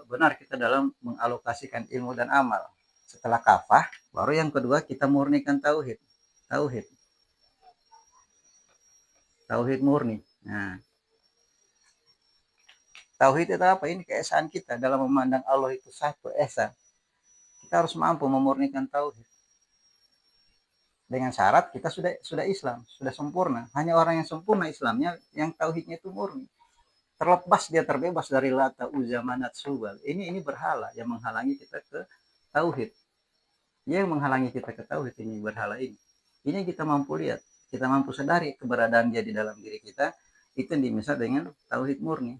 A: benar kita dalam mengalokasikan ilmu dan amal. Setelah kafah, baru yang kedua kita murnikan tauhid. Tauhid murni. Nah, tauhid itu apa? Ini keesaan kita dalam memandang Allah itu satu esa. Kita harus mampu memurnikan tauhid. Dengan syarat kita sudah Islam, sudah sempurna. Hanya orang yang sempurna Islamnya yang tauhidnya itu murni. Terlepas dia terbebas dari Lata, Uzza, Manat, Subal. Ini berhala yang menghalangi kita ke tauhid. Yang menghalangi kita ke tauhid ini berhala ini. Ini kita mampu lihat. kita mampu sadari keberadaan dia di dalam diri kita, itu dimisal dengan tauhid murni.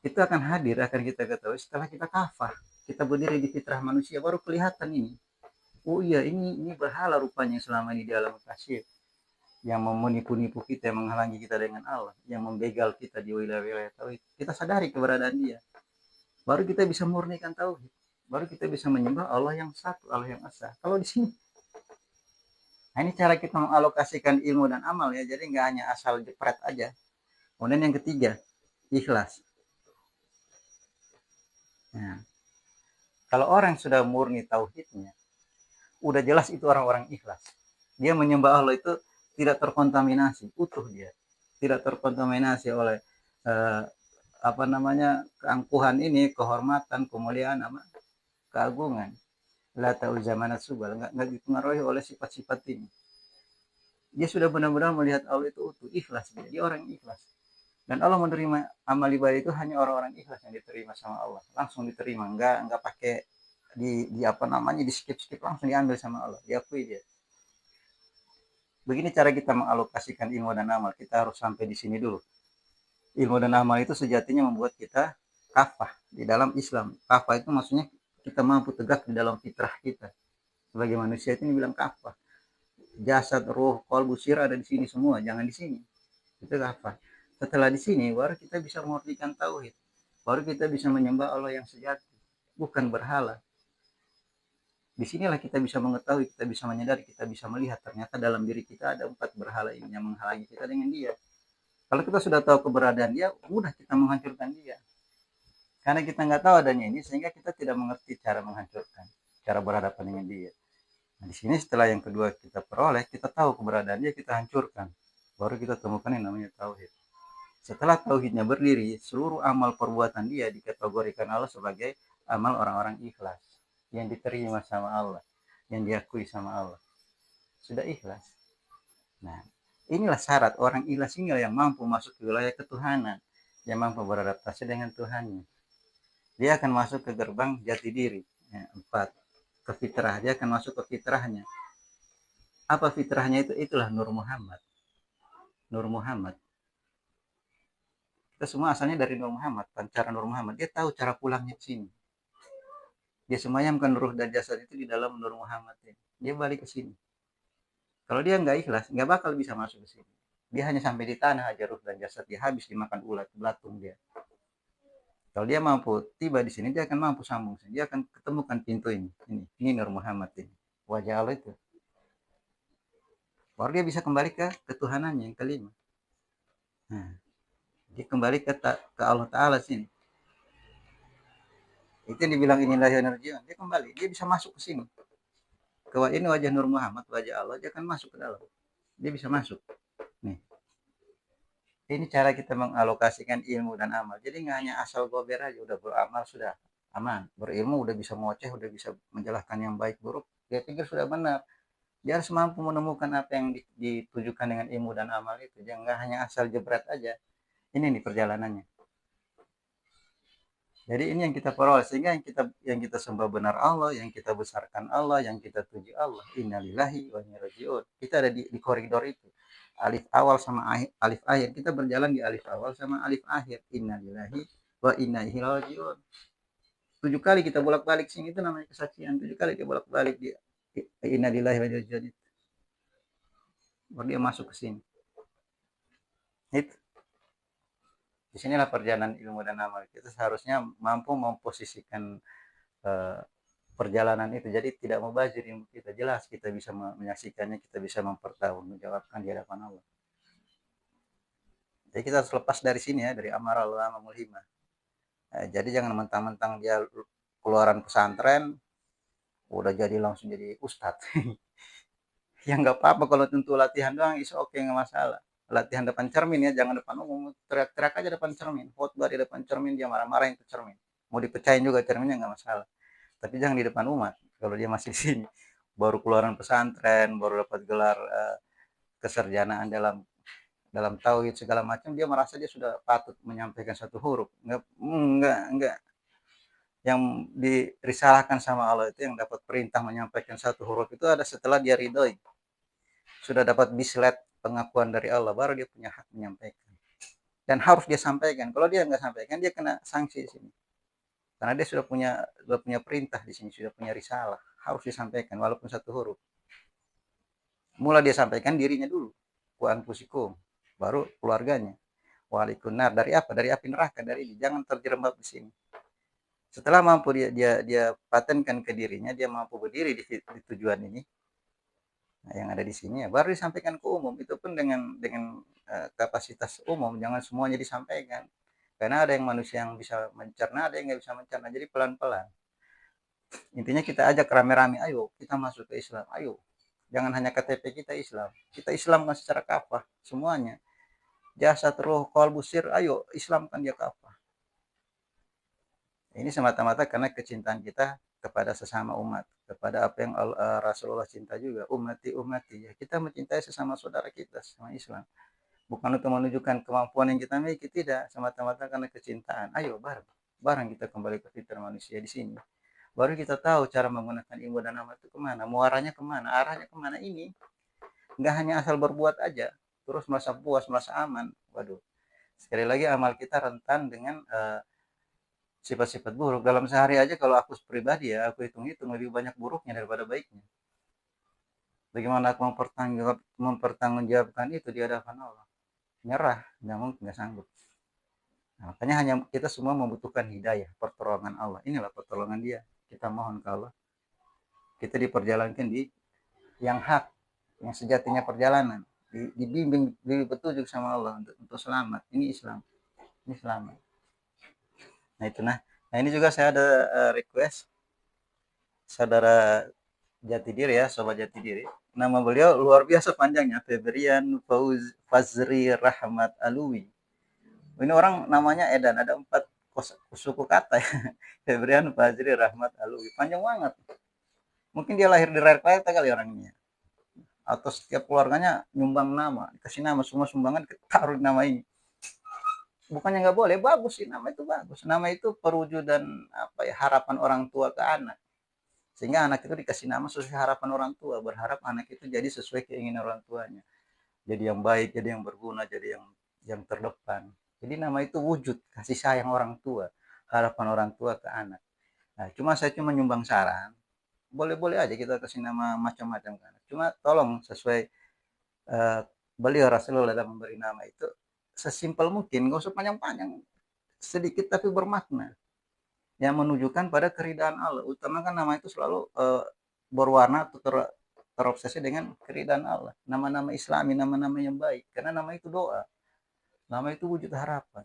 A: Itu akan hadir, akan kita ketahui setelah kita kafah. Kita berdiri di fitrah manusia, baru kelihatan ini. Oh iya, ini berhala rupanya selama ini di alam kasih. Yang menipu-nipu kita, yang menghalangi kita dengan Allah, yang membegal kita di wilayah-wilayah tauhid. Kita sadari keberadaan dia. Baru kita bisa murnikan tauhid. Baru kita bisa menyembah Allah yang satu, Allah yang esa. Kalau di sini, nah ini cara kita mengalokasikan ilmu dan amal ya. Jadi nggak hanya asal jepret aja. Kemudian yang ketiga, ikhlas. Nah, kalau orang sudah murni tauhidnya, udah jelas itu orang-orang ikhlas. Dia menyembah Allah itu tidak terkontaminasi, utuh dia. Tidak terkontaminasi oleh eh, apa namanya keangkuhan ini, kehormatan, kemuliaan, apa keagungan. La ta'ul zamanat subal, nggak dipengaruhi oleh sifat-sifat ini. Dia sudah benar-benar melihat Allah itu utuh, ikhlas dia orang ikhlas. Dan Allah menerima amal ibadah itu hanya orang-orang ikhlas yang diterima sama Allah, langsung diterima, nggak pakai di apa namanya di skip langsung diambil sama Allah, diakui dia. Begini cara kita mengalokasikan ilmu dan amal. Kita harus sampai di sini dulu. Ilmu dan amal itu sejatinya membuat kita kafah di dalam Islam. Kafah itu maksudnya kita mampu tegak di dalam fitrah kita. Sebagai manusia itu bilang kafah. Jasad, roh, qalbu, sir ada di sini semua, jangan di sini. Itu kafah. Setelah di sini baru kita bisa mengertikan tauhid. Baru kita bisa menyembah Allah yang sejati, bukan berhala. Disinilah kita bisa mengetahui, kita bisa menyadari, kita bisa melihat ternyata dalam diri kita ada 4 berhala ini yang menghalangi kita dengan dia. Kalau kita sudah tahu keberadaan dia, mudah kita menghancurkan dia. Karena kita nggak tahu adanya ini, sehingga kita tidak mengerti cara menghancurkan, cara berhadapan dengan dia. Nah, di sini setelah yang kedua kita peroleh, kita tahu keberadaan dia, kita hancurkan. Baru kita temukan yang namanya tauhid. Setelah tauhidnya berdiri, seluruh amal perbuatan dia dikategorikan Allah sebagai amal orang-orang ikhlas, yang diterima sama Allah, yang diakui sama Allah. Sudah ikhlas. Nah, inilah syarat orang ikhlas inilah yang mampu masuk ke wilayah ketuhanan, yang mampu beradaptasi dengan Tuhannya. Dia akan masuk ke gerbang jati diri. Ya, 4. Ke fitrah. Dia akan masuk ke fitrahnya. Apa fitrahnya itu? Itulah Nur Muhammad. Nur Muhammad. Kita semua asalnya dari Nur Muhammad. Pancaran Nur Muhammad. Dia tahu cara pulangnya ke sini. Dia semayamkan ruh dan jasad itu di dalam Nur Muhammad. Dia balik ke sini. Kalau dia nggak ikhlas, nggak bakal bisa masuk ke sini. Dia hanya sampai di tanah aja ruh dan jasad. Dia habis dimakan ulat, belatung dia. Kalau dia mampu tiba di sini, dia akan mampu sambung. Dia akan ketemukan pintu ini. Ini Nur Muhammad ini. Wajah Allah itu. Baru dia bisa kembali ke ketuhanannya yang kelima. Nah, dia kembali ke Allah Ta'ala sini. Itu yang dibilang inilah energi. Dia kembali. Dia bisa masuk ke sini. Kalau ini wajah Nur Muhammad, wajah Allah, dia akan masuk ke dalam. Dia bisa masuk. Nih. Ini cara kita mengalokasikan ilmu dan amal. Jadi nggak hanya asal gober aja, udah beramal sudah aman. Berilmu udah bisa ngoceh, udah bisa menjelaskan yang baik buruk. Dia pikir sudah benar. Dia harus mampu menemukan apa yang ditujukan dengan ilmu dan amal itu. Jangan nggak hanya asal jebret aja. Ini nih perjalanannya. Jadi ini yang kita peroleh, sehingga yang kita sembah benar Allah, yang kita besarkan Allah, yang kita tuju Allah. Innalillahi wa inna ilaihi raji'un. Kita ada di koridor itu. Alif awal sama alif akhir. Kita berjalan di alif awal sama alif akhir. Innalillahi wa inna ilaihi raji'un. 7 kali kita bolak-balik sini, itu namanya kesaksian. 7 kali dia bolak-balik di innalillahi wa inna ilaihi raji'un. Baru dia masuk ke sini. Itu. Disinilah perjalanan ilmu dan amal. Kita seharusnya mampu memposisikan perjalanan itu. Jadi tidak mubazir ilmu kita. Jelas kita bisa menyaksikannya, kita bisa mempertanggungjawabkan di hadapan Allah. Jadi kita harus lepas dari sini ya, dari amarah ulama mulhimah. Jadi jangan mentang-mentang dia keluaran pesantren, udah jadi langsung jadi ustadz. Ya nggak apa-apa kalau tentu latihan doang, is oke, nggak masalah. Latihan depan cermin ya, jangan depan umum, teriak-teriak aja depan cermin, khotbah di depan cermin, dia marah-marahin ke cermin, mau dipecahin juga cerminnya nggak masalah, tapi jangan di depan umat. Kalau dia masih di sini, baru keluaran pesantren, baru dapat gelar kesarjanaan dalam tauhid segala macam, dia merasa dia sudah patut menyampaikan satu huruf. Enggak. Yang dirisalahkan sama Allah itu, yang dapat perintah menyampaikan satu huruf itu ada setelah dia ridhoi. sudah dapat bislet pengakuan dari Allah, baru dia punya hak menyampaikan. Dan harus dia sampaikan. Kalau dia nggak sampaikan, dia kena sanksi di sini. Karena dia sudah punya perintah di sini, sudah punya risalah, harus disampaikan walaupun satu huruf. Mula dia sampaikan dirinya dulu, wa anfusikum, baru keluarganya. Walikunar, dari apa? Dari api neraka, dari ini. Jangan terjerembab di sini. Setelah mampu dia patenkan ke dirinya, dia mampu berdiri di tujuan ini. Nah, yang ada di sini ya baru disampaikan ke umum. Itu pun dengan kapasitas umum, jangan semuanya disampaikan. Karena ada yang manusia yang bisa mencerna, ada yang nggak bisa mencerna. Jadi pelan-pelan. Intinya kita ajak rame-rame, ayo kita masuk ke Islam, ayo. Jangan hanya KTP kita Islam. Kita Islamkan secara kafah semuanya. Jasad, ruh, qalbu, sir, ayo Islamkan dia kafah. Ini semata-mata karena kecintaan kita kepada sesama umat, kepada apa yang Rasulullah cinta juga, umati ya. Kita mencintai sesama saudara kita, sesama Islam. Bukan untuk menunjukkan kemampuan yang kita miliki, tidak, semata-mata karena kecintaan. Ayo bareng kita kembali ke fitrah manusia di sini. Baru kita tahu cara menggunakan ilmu dan amal itu kemana, muaranya kemana, arahnya kemana. Ini nggak hanya asal berbuat aja terus merasa puas, merasa aman. Waduh, sekali lagi amal kita rentan dengan sifat-sifat buruk. Dalam sehari aja kalau aku pribadi ya, aku hitung-hitung lebih banyak buruknya daripada baiknya. Bagaimana aku mempertanggungjawabkan itu di hadapan Allah? Nyerah, nggak mungkin, nggak sanggup. Nah, makanya hanya kita semua membutuhkan hidayah, pertolongan Allah. Inilah pertolongan dia. Kita mohon ke Allah. Kita diperjalankan di yang hak, yang sejatinya perjalanan. Dibimbing, petunjuk sama Allah untuk selamat. Ini Islam. Ini selamat. Nah itu nah ini juga saya ada request saudara jati diri ya, sobat jati diri. Nama beliau luar biasa panjangnya, Febrian Fazri Rahmat Alwi. Ini orang namanya Edan, ada 4 suku kata ya. Febrian Fazri Rahmat Alwi, panjang banget. Mungkin dia lahir di Rare kali orangnya. Atau setiap keluarganya nyumbang nama, dikasih nama, semua sumbangan taruh nama ini. Bukannya nggak boleh, bagus sih, nama itu bagus. Nama itu perwujudan apa ya, harapan orang tua ke anak. Sehingga anak itu dikasih nama sesuai harapan orang tua, berharap anak itu jadi sesuai keinginan orang tuanya. Jadi yang baik, jadi yang berguna, jadi yang terdepan. Jadi nama itu wujud kasih sayang orang tua, harapan orang tua ke anak. Nah, saya cuma nyumbang saran, boleh-boleh aja kita kasih nama macam-macam kan. Cuma tolong sesuai beliau Rasulullah dalam memberi nama itu sesimpel mungkin, nggak usah panjang-panjang, sedikit tapi bermakna yang menunjukkan pada keridhaan Allah. Utama kan nama itu selalu berwarna atau terobsesi dengan keridhaan Allah. Nama-nama Islami, nama-nama yang baik. Karena nama itu doa. Nama itu wujud harapan.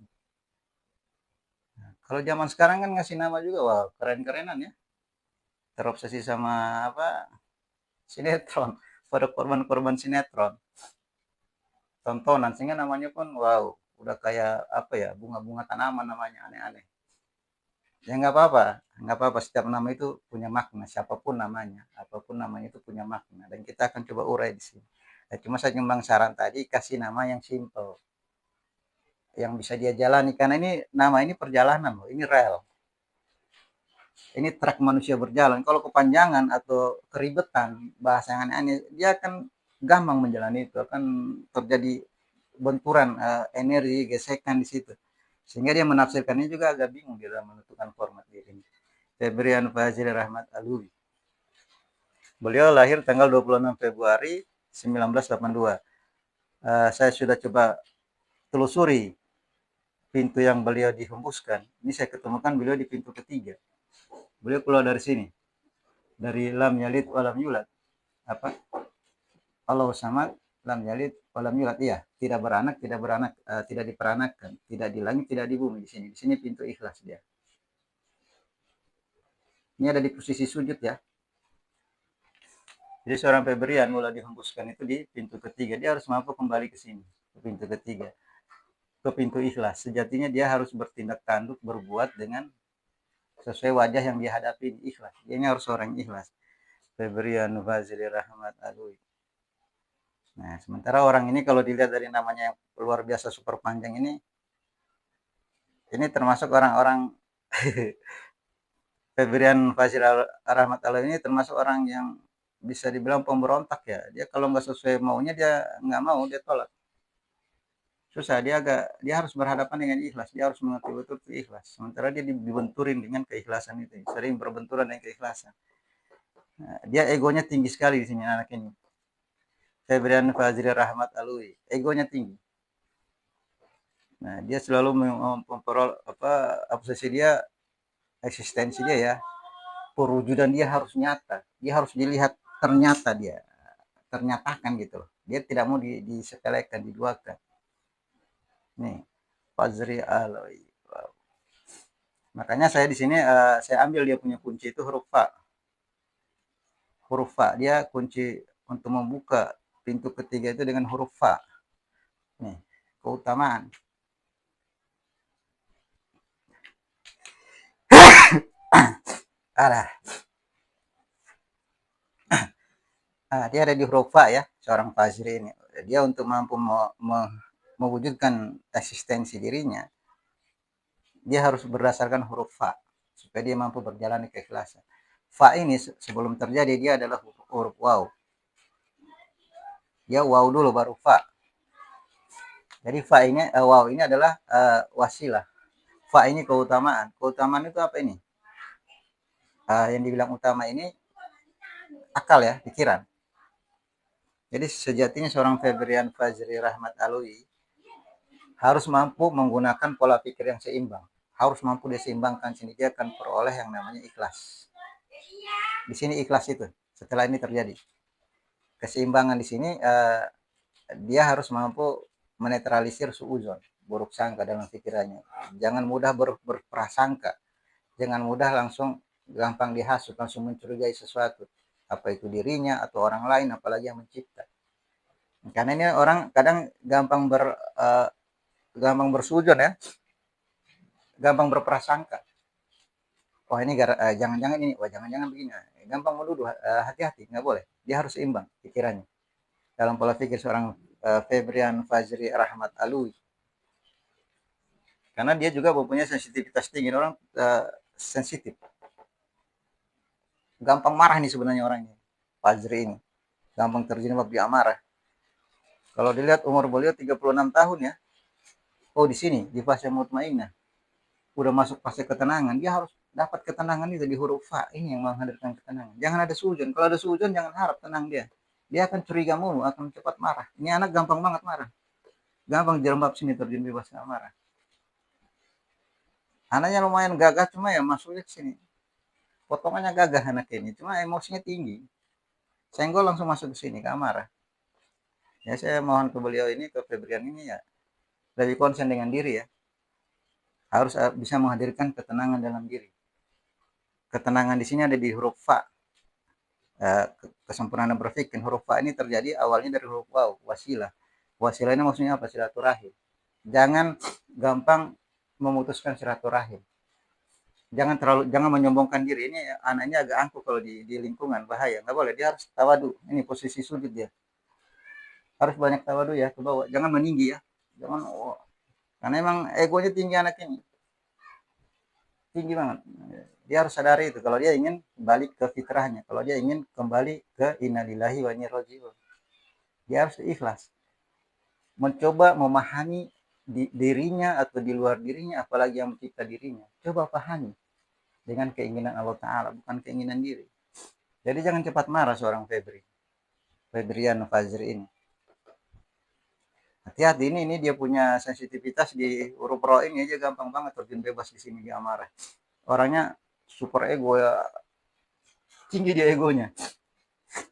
A: Nah, kalau zaman sekarang kan ngasih nama juga, wah keren-kerenan ya. Terobsesi sama apa? Sinetron. Pada korban-korban sinetron. Tontonan, sehingga namanya pun wow, udah kayak apa ya, bunga-bunga tanaman namanya, aneh-aneh. Ya nggak apa-apa, setiap nama itu punya makna, siapapun namanya, apapun namanya itu punya makna, dan kita akan coba urai di sini. Nah, cuma saya nyumbang saran tadi, kasih nama yang simple, yang bisa dia jalani, karena ini nama ini perjalanan loh, ini rel, ini truk manusia berjalan. Kalau kepanjangan atau keribetan, bahasa yang aneh-aneh, dia akan gampang menjalani itu, akan terjadi benturan energi, gesekan di situ. Sehingga dia menafsirkannya juga agak bingung di dalam menentukan format dirinya. Febrian Fazil Rahmat Alwi. Beliau lahir tanggal 26 Februari 1982. Saya sudah coba telusuri pintu yang beliau dihembuskan. Ini saya ketemukan beliau di pintu ketiga. Beliau keluar dari sini. Dari lam yalid walam yulad. Apa? Allah samad lam yalid walam yulad. Iya, tidak beranak, tidak diperanakkan, tidak di langit, tidak di bumi di sini. Di sini pintu ikhlas dia. Ini ada di posisi sujud ya. Jadi seorang Febrian mulai dihembuskan itu di pintu ketiga. Dia harus mampu kembali ke sini, ke pintu ketiga, ke pintu ikhlas. Sejatinya dia harus bertindak tanduk, berbuat dengan sesuai wajah yang dia hadapi, ikhlas. Dia harus orang ikhlas. Febrian Fazli Rahmat Alwi. Nah, sementara orang ini kalau dilihat dari namanya yang luar biasa super panjang ini termasuk orang-orang Febrian Fazli Rahmat Alwi ini termasuk orang yang bisa dibilang pemberontak ya. Dia kalau nggak sesuai maunya dia nggak mau, dia tolak. Susah, dia harus berhadapan dengan ikhlas, dia harus mengerti betul itu ikhlas. Sementara dia dibenturin dengan keikhlasan itu, sering berbenturan dengan keikhlasan. Nah, dia egonya tinggi sekali di sini anak ini. Febrian Fazri Rahmat Alwi, egonya tinggi. Nah, dia selalu memperol obsesi dia, eksistensi dia ya, perwujudan dia harus nyata, dia harus dilihat ternyata, dia ternyatakan gitu loh. Dia tidak mau disepelekan, diduakan. Nih, Fazri Alwi. Wow. Makanya saya di sini saya ambil dia punya kunci itu huruf Fa. Huruf Fa dia kunci untuk membuka pintu ketiga itu dengan huruf Fa. Nih, keutamaan. Alah. Dia ada di huruf Fa ya, seorang Fazri ini. Dia untuk mampu mewujudkan eksistensi dirinya, dia harus berdasarkan huruf Fa supaya dia mampu berjalan di keikhlasan. Fa ini sebelum terjadi dia adalah huruf Waw. Dia Waw dulu baru Fa. Jadi Fa ini Waw ini adalah wasilah. Fa ini keutamaan. Keutamaan itu apa ini? Yang dibilang utama ini akal ya, pikiran. Jadi sejatinya seorang Febrian Fazri Rahmat Alwi harus mampu menggunakan pola pikir yang seimbang. Harus mampu diseimbangkan, sini dia akan peroleh yang namanya ikhlas. Di sini ikhlas itu setelah ini terjadi. Keseimbangan di sini dia harus mampu menetralisir suuzon, buruk sangka dalam pikirannya. Jangan mudah berprasangka. Jangan mudah langsung gampang dihasut, langsung mencurigai sesuatu. Apa itu dirinya atau orang lain, apalagi yang mencipta. Karena ini orang kadang gampang bersujon ya, gampang berprasangka. Oh ini jangan-jangan ini, wah jangan-jangan begini. Gampang menuduh, hati-hati, nggak boleh. Dia harus seimbang pikirannya. Dalam pola pikir seorang Febrian Fazri Rahmat Alwi. Karena dia juga mempunyai sensitivitas tinggi. Orang sensitif. Gampang marah nih sebenarnya orangnya. Fazri ini. Gampang terjebak di amarah. Kalau dilihat umur beliau 36 tahun ya. Oh di sini, di fase mutmainnah. Udah masuk fase ketenangan. Dia harus dapat ketenangan itu di huruf Fa. Ini yang menghadirkan ketenangan. Jangan ada sujon. Kalau ada sujon jangan harap tenang dia. Dia akan curiga mulu, akan cepat marah. Ini anak gampang banget marah. Gampang jerembab sini terjun bebas marah. Anaknya lumayan gagah cuma ya masuknya ke sini. Potongannya gagah anak ini, cuma emosinya tinggi. Senggol langsung masuk ke sini ke amarah. Ya saya mohon ke beliau ini, ke Febrian ini ya lebih konsen dengan diri ya. Harus bisa menghadirkan ketenangan dalam diri. Ketenangan di sini ada di huruf Fa. Kesempurnaan berpikir. Huruf Fa ini terjadi awalnya dari huruf Waw, wasilah. Wasilah ini maksudnya apa? Silaturahim. Jangan gampang memutuskan silaturahim. Jangan menyombongkan diri. Ini anaknya agak angkuh kalau di lingkungan, bahaya. Nggak boleh, dia harus tawadu. Ini posisi sujud dia. Harus banyak tawadu ya ke bawah. Jangan meninggi ya. Jangan karena emang egonya tinggi anak ini. Tinggi banget. Dia harus sadari itu kalau dia ingin balik ke fitrahnya, kalau dia ingin kembali ke innalillahi wa inna ilaihi raji'un. Dia harus ikhlas. Mencoba memahami dirinya atau di luar dirinya, apalagi yang mencipta dirinya. Coba pahami dengan keinginan Allah Ta'ala, bukan keinginan diri. Jadi jangan cepat marah seorang Febrian Fazri ini. Hati-hati, ini dia punya sensitivitas di huruf ro ini aja gampang banget terjun bebas di sini, dia marah. Orangnya super ego ya, tinggi dia egonya.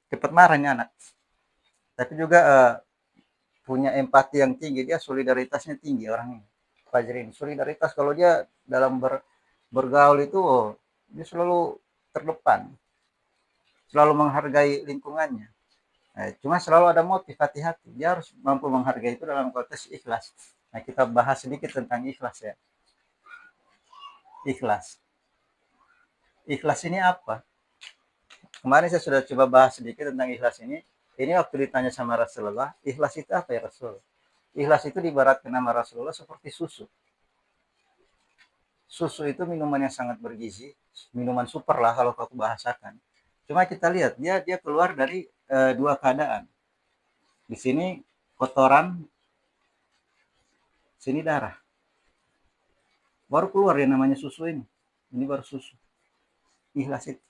A: Cepat marahnya anak. Tapi juga punya empati yang tinggi, dia solidaritasnya tinggi orang ini. Fazri ini solidaritas, kalau dia dalam bergaul itu dia selalu terdepan, selalu menghargai lingkungannya. Cuma selalu ada motif, hati-hati. Dia harus mampu menghargai itu dalam konteks ikhlas. Nah kita bahas sedikit tentang ikhlas ya. Ikhlas ini apa? Kemarin saya sudah coba bahas sedikit tentang ikhlas ini. Ini waktu ditanya sama Rasulullah, ikhlas itu apa ya Rasul? Ikhlas itu diibaratkan nama Rasulullah seperti susu. Susu itu minuman yang sangat bergizi, minuman super lah kalau aku bahasakan. Cuma kita lihat dia keluar dari dua keadaan. Di sini kotoran, sini darah. Baru keluar yang namanya susu ini. Ini baru susu. Ikhlas itu.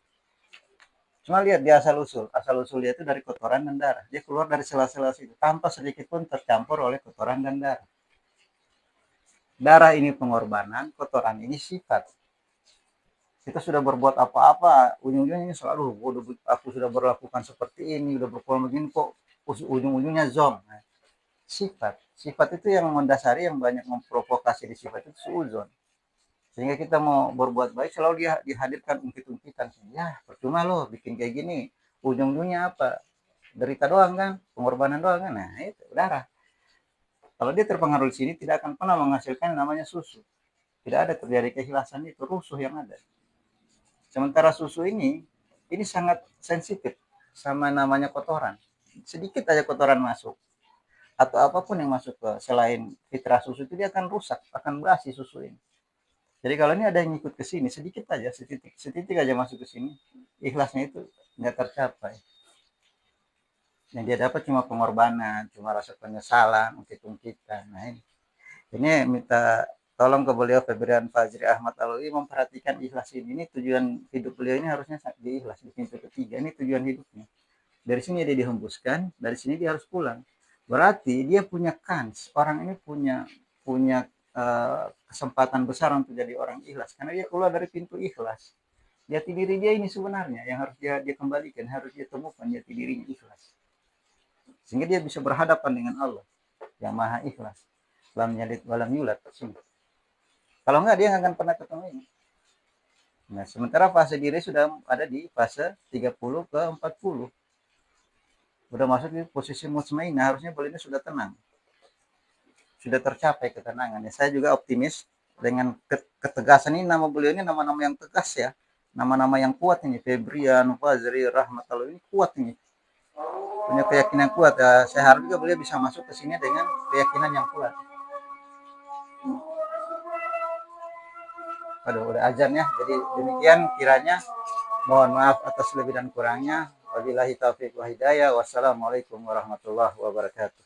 A: Cuma lihat dia asal usul dia itu dari kotoran dan darah. Dia keluar dari sela-sela situ tanpa sedikit pun tercampur oleh kotoran dan darah. Darah ini pengorbanan, kotoran ini sifat. Kita sudah berbuat apa-apa, ujung-ujungnya selalu, aku sudah berlakukan seperti ini, udah berbuat begini kok, ujung-ujungnya zong. Nah, sifat itu yang mendasari, yang banyak memprovokasi di sifat itu suuzon. Sehingga kita mau berbuat baik selalu dia dihadirkan ungkit-ungkitan. Ya, percuma loh bikin kayak gini. Ujung-ujungnya apa? Derita doang kan, pengorbanan doang kan. Nah, itu darah. Kalau dia terpengaruh di sini tidak akan pernah menghasilkan yang namanya susu. Tidak ada terjadi keikhlasan, itu rusuh yang ada. Sementara susu ini sangat sensitif sama namanya kotoran. Sedikit aja kotoran masuk atau apapun yang masuk ke selain fitrah susu itu dia akan rusak, akan basi susu ini. Jadi kalau ini ada yang ikut ke sini sedikit aja, setitik aja masuk ke sini, ikhlasnya itu nggak tercapai. Yang dia dapat cuma pengorbanan, cuma rasa penyesalan, ungkit-ungkitan. Nah ini minta tolong ke beliau Febrian Fajri Ahmad Alwi memperhatikan ikhlas ini. Ini tujuan hidup beliau ini harusnya di ikhlas di pintu ketiga. Ini tujuan hidupnya. Dari sini dia dihembuskan, dari sini dia harus pulang. Berarti dia punya kans. Orang ini punya punya kesempatan besar untuk jadi orang ikhlas karena dia keluar dari pintu ikhlas. Jati diri dia ini sebenarnya yang harus dia kembalikan, harus dia temukan jati dirinya ikhlas. Sehingga dia bisa berhadapan dengan Allah yang Maha Ikhlas. Lam yalid walam yulad. Kalau enggak dia nggak akan pernah ketemu ini. Nah, sementara fase diri sudah ada di fase 30 ke 40. Sudah masuk di posisi mutmainah, harusnya beliau sudah tenang. Sudah tercapai ketenangan. Ya, saya juga optimis dengan ketegasan ini, nama beliau ini nama-nama yang tegas ya. Nama-nama yang kuat ini, Febrian, Fajri, Rahmatullah ini kuat ini. Punya keyakinan kuat. Ya, saya harap juga beliau bisa masuk ke sini dengan keyakinan yang kuat. Aduh, udah azan ya. Jadi demikian kiranya. Mohon maaf atas lebih dan kurangnya. Wabillahi taufiq wa hidayah. Wassalamualaikum warahmatullahi wabarakatuh.